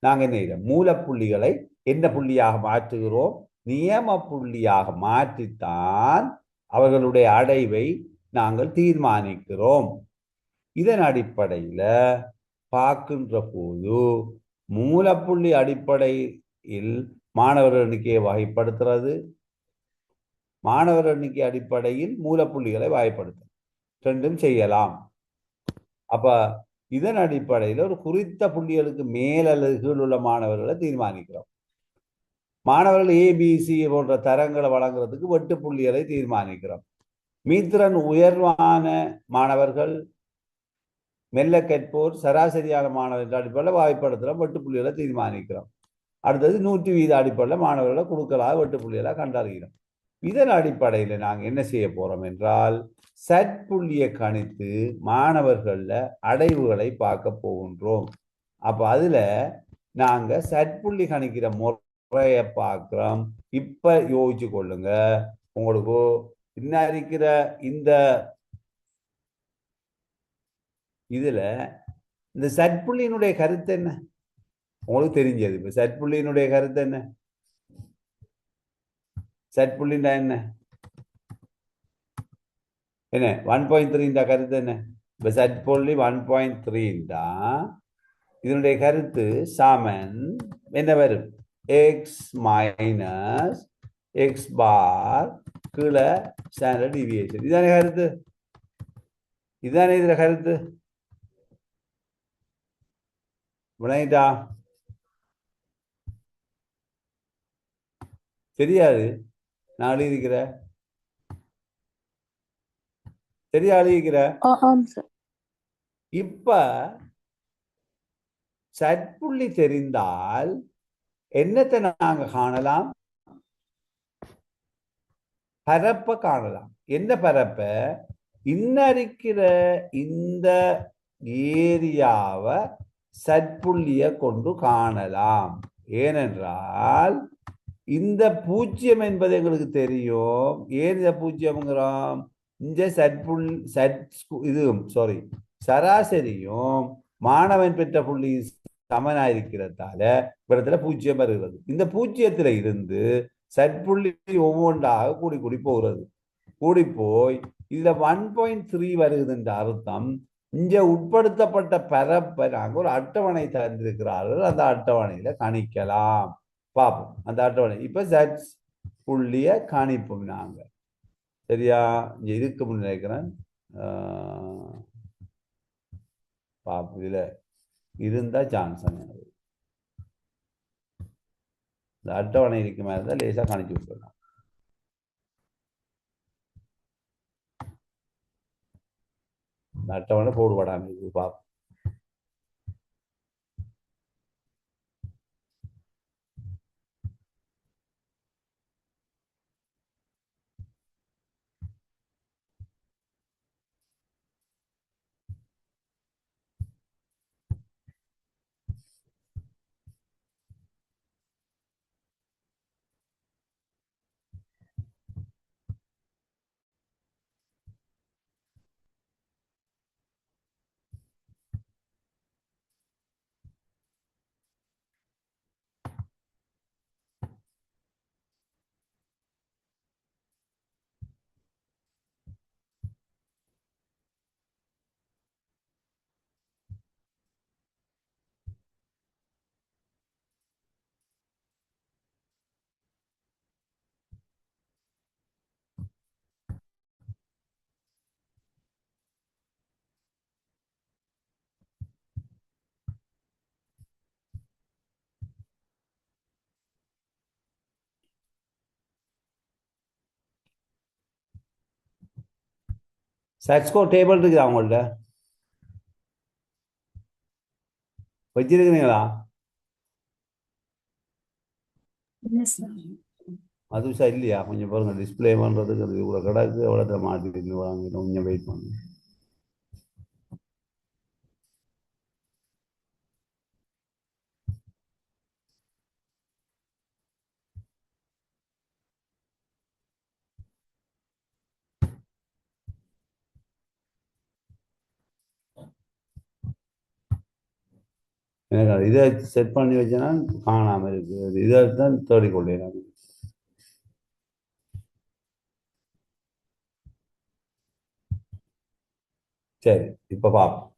நாங்க என்ன மூலப்புள்ளிகளை என்ன புள்ளியாக மாற்றுகிறோம்? நியம புள்ளியாக மாற்றித்தான் அவர்களுடைய அடைவை நாங்கள் தீர்மானிக்கிறோம். இதன் அடிப்படையில பார்க்கின்ற போது மூலப்புள்ளி அடிப்படையில் மாணவர் எண்ணிக்கையை வகைப்படுத்துறது, மாணவர் எண்ணிக்கை அடிப்படையில் மூலப்புள்ளிகளை வகைப்படுத்தும், ரெண்டும் செய்யலாம். அப்ப இதன் அடிப்படையில் ஒரு குறித்த புள்ளிகளுக்கு மேல் அல்லது கீழ் உள்ள மாணவர்களை தீர்மானிக்கிறோம். மாணவர்கள் ஏபிசி போன்ற தரங்களை வழங்குறதுக்கு வெட்டு புள்ளிகளை தீர்மானிக்கிறோம். மீத்திறன் உயர்வான மாணவர்கள், மெல்ல கற்போர், சராசரியான மாணவர்கள் அடிப்படையில் வாய்ப்படுத்துகிறோம், வெட்டு புள்ளிகளை தீர்மானிக்கிறோம். அடுத்தது 100 வீத அடிப்படையில் மாணவர்களை குழுக்களாக வெட்டு புள்ளிகளை கண்டறிகிறோம். இதன் அடிப்படையில் நாங்கள் என்ன செய்ய போறோம் என்றால் சட்புள்ளியை கணித்து மாணவர்கள அடைவுகளை பார்க்க போகின்றோம். அப்ப அதுல நாங்க சட்புள்ளி கணிக்கிற முறையை பார்க்கிறோம். இப்ப யோசிச்சு கொள்ளுங்க, உங்களுக்கு இன்னும் இருக்கிற இந்த இதுல இந்த சட்புள்ளியினுடைய கருத்து என்ன உங்களுக்கு தெரிஞ்சது. இப்ப சட்புள்ளியினுடைய கருத்து என்ன? சட்புள்ளின்னா என்ன? 1.3 கருத்து என்ன? இப்ப சட்புள்ளி 1.3 இதனுடைய கருத்து சமன் என்ன வரும்? எக்ஸ் மைனஸ் எக்ஸ் பார் கீழே ஸ்டாண்டர்ட் டிவியேஷன். இதானே கருத்து? இதுதானே இதுல கருத்து? விளங்கிட்டா? தெரியாது நான் எழுதியிருக்கிற சரியா எழுதியிருக்கிற. இப்ப சட்புள்ளி தெரிந்தால் என்னத்தை நாங்க காணலாம்? பரப்ப காணலாம். என்ன பரப்ப? இன்னிருக்கிற இந்த ஏரியாவை சட்புள்ளிய கொண்டு காணலாம். ஏனென்றால் இந்த 0 என்பது எங்களுக்கு தெரியும். ஏன் இந்த 0ங்கிறோம்? இந்த சராசரியும் மாணவன் பெற்ற புள்ளி சமனாயிருக்கிறதால இடத்துல 0 வருகிறது. இந்த 0த்துல இருந்து சட்புள்ளி ஒவ்வொன்றாக கூடி கூடி போகிறது. கூடி போய் இதுல 1.3 வருகுதுன்ற அர்த்தம் இங்க உட்படுத்தப்பட்ட பரப்பை நாங்கள் ஒரு அட்டவணை தந்திருக்கிறார்கள். அந்த அட்டவணையில கணிக்கலாம். பார்ப்போம் அந்த அட்டவணை. இப்ப சட் புள்ளிய கணிப்போம் நாங்க. சரியா? இங்க இருக்கும்னு நினைக்கிறேன். பார்ப்போம் இதுல இருந்தா சான்ஸ். இந்த அட்டவணை இருக்கு மாதிரி இருந்தா லேசா கணிச்சு விட்டுருலாம். இந்த அட்டவணை போடுபடாம இருக்கு. பார்ப்போம். செட் ஸ்கோர் டேபிள் இருக்குதா உங்கள்ட்ட வச்சிருக்கிறீங்களா? அது சார் இல்லையா? கொஞ்சம் பாருங்க, டிஸ்பிளே பண்ணுறதுக்கு அது இவ்வளோ கிடக்கு, எவ்வளோ மாட்டிட்டு வாங்க, கொஞ்சம் வெயிட் பண்ணுங்க. எனக்கு அது இதை செட் பண்ணி வச்சேன்னா காணாமல் இருக்கு. அது இதை தான் தேடிக்கொள்ளேன். சரி, இப்போ பார்ப்போம்.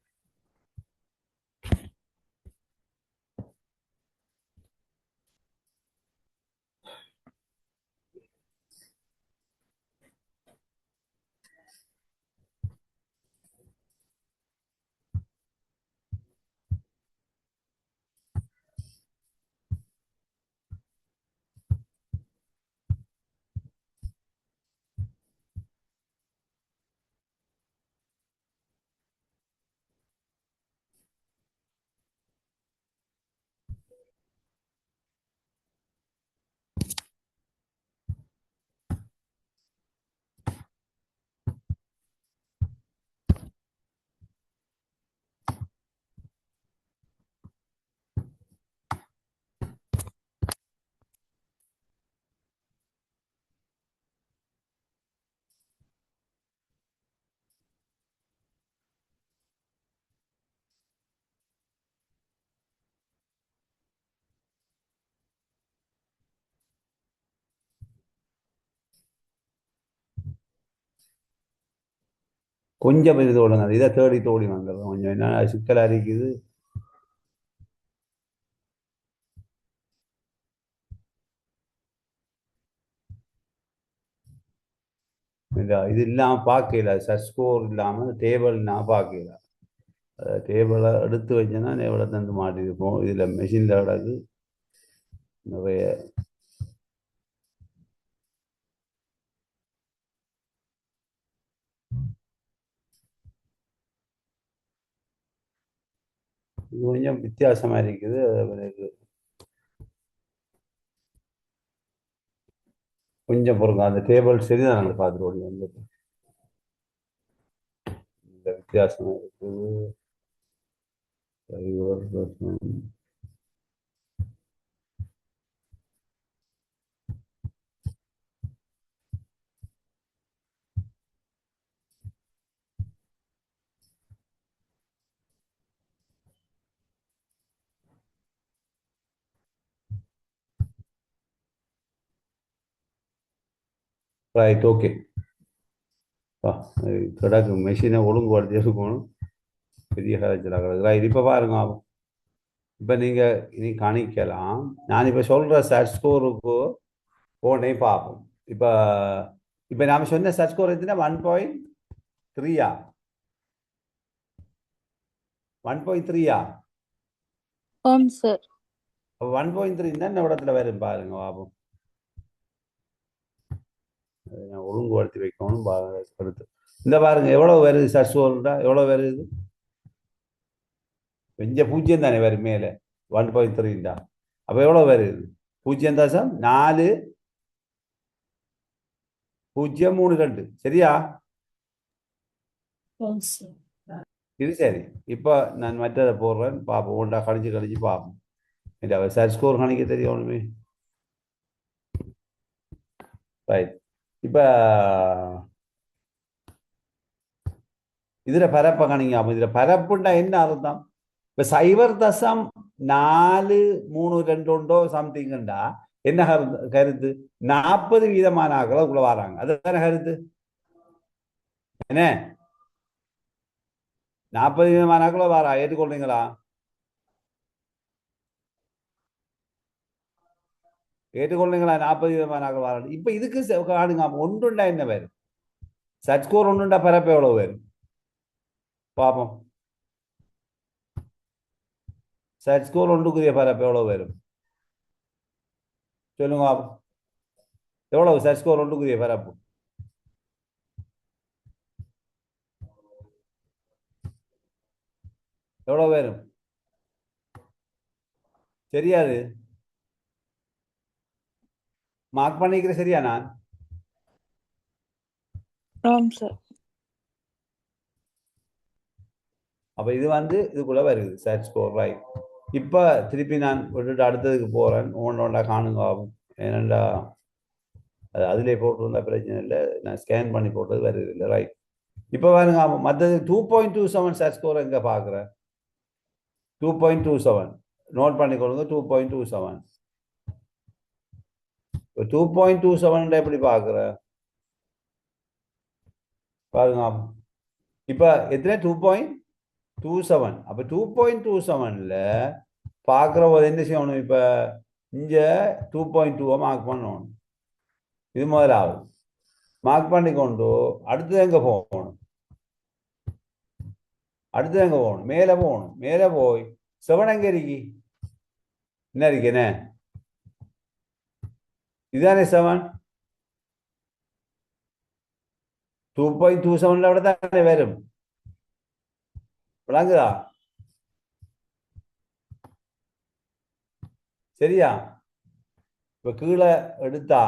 கொஞ்சம் இது ஓடுங்க, இதை தேடி தோடி வந்துடுறோம். கொஞ்சம் என்ன சிக்கலாக இருக்குது. இது இல்லாமல் பார்க்கல, சர்ச் ஸ்கோர் இல்லாமல் டேபிள் இல்லாமல் பார்க்கல. டேபிளை எடுத்து வச்சேன்னா டேபிளை தந்து மாட்டிருப்போம். இதில் மெஷினில் கிடக்கு நிறைய. இது கொஞ்சம் வித்தியாசமாக இருக்குது. எனக்கு கொஞ்சம் பொறுங்க, அந்த டேபிள் சரிதான். நாங்கள் பார்த்துட்டு ஓடி வந்துட்டு இந்த வித்தியாசமாக இருக்குது. Right, okay. கிடக்கு மெஷினை ஒழுங்குபடுத்தி இருக்கணும். பெரிய கதைச்சலாக கிடக்கு. ரைட், இப்போ பாருங்க. இப்போ நீங்கள் இனி கணிக்கலாம். நான் இப்போ சொல்கிற சர்ச் ஸ்கோருக்கு போனே பார்ப்போம். இப்போ இப்போ நாம் சொன்ன சர்ச் ஸ்கோர் எதுனா 1.3 1.3 ஆம் சார். 1.3 என்ன இடத்துல வரும் பாருங்க பாப்போம். நான் ஒழுங்குபடுத்தி வைக்கணும் கருத்து. இந்த பாருங்க எவ்வளவு வருது சர்ச் ஸ்கோர்டா, எவ்வளவு வருது? கொஞ்சம் 0 தானே வரும் மேலே 1.3. அப்போ எவ்வளோ வருது? 0.4032. சரியா? இது சரி. இப்போ நான் மற்றதை போடுறேன், பார்ப்போம். ஒன்றா கழிச்சு கழிச்சு பார்ப்போம். இல்லை சர்ச் ஸ்கோர் கணிக்க தெரியணுமே. ரைட், இப்போ இதில் பரப்பை கணிங்க. அப்போ இதில் பரப்புண்டா என்ன அர்த்தம்? இப்போ 0.432 உண்டோ சம்திங்குண்டா என்ன கருத்து? 40% ஆக்களை உள்ள வராங்க. அதுதானே கருத்து என்ன? 40% ஆக்களை வாரா, ஏற்றுக்கொள்றீங்களா? ஏற்றுக்கொள்றீங்களா? 40% ஆக்கள் வாராங்க. இப்போ இதுக்கு காணுங்க. ஒன்றுண்டா என்ன வரும்? சர்ச் ஸ்கோர் ஒன்றுண்டா பரப்பு எவ்வளவு வரும் பார்ப்போம். சர்ச் ஸ்கோர் ஒன்றுக்குரிய பரப்பு எவ்வளவு வரும் சொல்லுங்க. எவ்வளவு சர்ச் ஸ்கோர் ஒன்றுக்குரிய பரப்பு? எவ்வளோ வரும் தெரியாது மார்க் பண்ணிக்கிற சரியா நான் ஆம் சார். அப்போ இது இதுக்குள்ள வருது செட் ஸ்கோர் ரைட். இப்போ திருப்பி நான் விட்டுட்டு அடுத்ததுக்கு போகிறேன். ஒன்றா காணுங்க ஆகும் ஏனண்டா அது அதிலே போட்டிருந்தா பிரச்சனை இல்லை, நான் ஸ்கேன் பண்ணி போட்டது வருது இல்லை ரைட். இப்போ பாருங்க மற்றது 2.27 செட் ஸ்கோர் எங்கே பார்க்குறேன் 2.27 நோட் பண்ணிக்கொள்ளுங்க 2.27. இப்போ 2.27 எப்படி பார்க்குற பாருங்க இப்போ எத்தனை 2.27. அப்போ 2.27ல் பார்க்குற போது என்ன செய்யணும் இப்போ இங்கே 2.2 மார்க் பண்ணணும். இது முதலாவது மார்க் பண்ணிக்கொண்டு அடுத்தது எங்கே போகணும் மேலே போகணும். மேலே போய் 7 எங்கே இருக்கி என்ன இருக்கேனே இதுதானே 7 2.27 விட தானே வரும் விளங்குதா சரியா. இப்போ கீழே எடுத்தா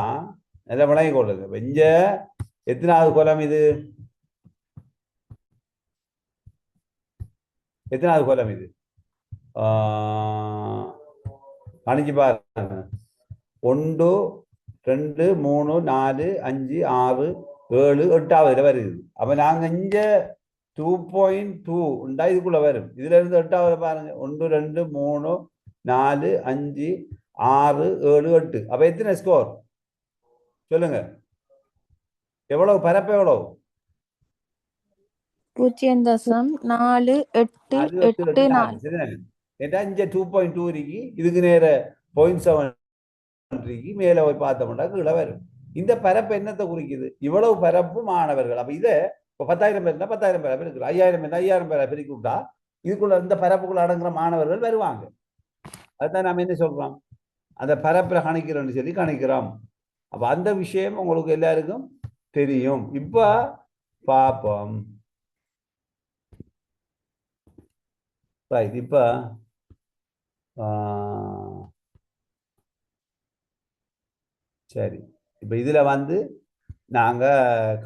நல்லா விளங்கி கொள்ளுங்க. இப்போ இங்க எத்தனாவது கோலம் இது கணிச்சு பாருங்க 1 2 3 4 5 6 7 8ஆவதுல வருது. அப்ப நாங்க இங்க 2.2 உண்டா இதுக்குள்ள வரும். இதுல இருந்து 8ஆவது பாருங்க 1 2 3 4 5 6 7 8. அப்ப எத்தனை ஸ்கோர் சொல்லுங்க எவ்வளவு பரப்பு எவ்வளவு 0.48884. ஏன்னா இங்க 2.2 இருக்கு இதுக்கு நேர 0.7 இருக்கு மேல போய் பார்த்தோம்னா கீழே வரும். இந்த பரப்பு என்னத்தை குறிக்குது இவ்வளவு பரப்பு மாணவர்கள். அப்ப இதை இப்போ 10,000 பேர் 10,000 பேரை பிரிக்கிறோம் 5,000 பேர் 5,000 பேரை பிரிக்க விட்டா இதுக்குள்ள இந்த பரப்புக்குள்ள அடங்குற மாணவர்கள் வருவாங்க. அதுதான் நாம என்ன சொல்றோம் அந்த பரப்புல கணிக்கிறோம்னு சொல்லி கணிக்கிறோம். அப்ப அந்த விஷயம் உங்களுக்கு எல்லாருக்கும் தெரியும். இப்ப பாப்போம் ரைட். இப்ப சரி இப்ப இதுல நாங்க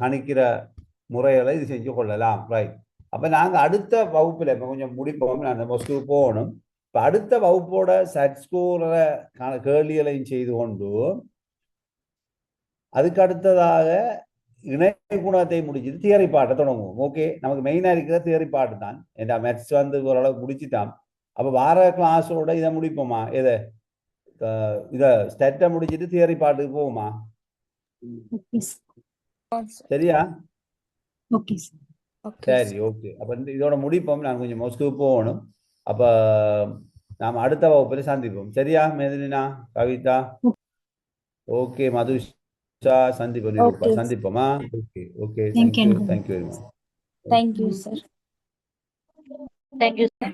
கணிக்கிற முறைகளை இது செஞ்சு கொள்ளலாம் ரைட். அப்ப நாங்க அடுத்த வகுப்புல இப்ப கொஞ்சம் முடிப்போம். நான் மொஸ்க்கு போகணும். இப்ப அடுத்த வகுப்போட செட் ஸ்கோரை கேள்விகளையும் செய்து கொண்டு அதுக்கு அடுத்ததாக இணை குணத்தை முடிச்சுட்டு தியரி பாட்டை தொடங்குவோம். ஓகே நமக்கு மெயினா இருக்கிற தியரி பாட்டு தான். ஏன்னா மேத்ஸ் ஓரளவுக்கு முடிச்சுட்டான். அப்ப வார கிளாஸோட இதை முடிப்போமா இதை ஸ்டெட்டை முடிச்சுட்டு தியரி பாட்டுக்கு போவோமா சரியா சரி ஓகே. அப்ப இதோட முடிப்போம். நான் கொஞ்சம் மொஸ்க்கு போகணும். அப்ப நாம அடுத்த வகுப்புல சந்திப்போம் சரியா. மேதினா கவிதா ஓகே மதுஷா சந்திப்போம் சந்திப்போமா okay okay thank you very much. Thank you, sir. Thank you, sir.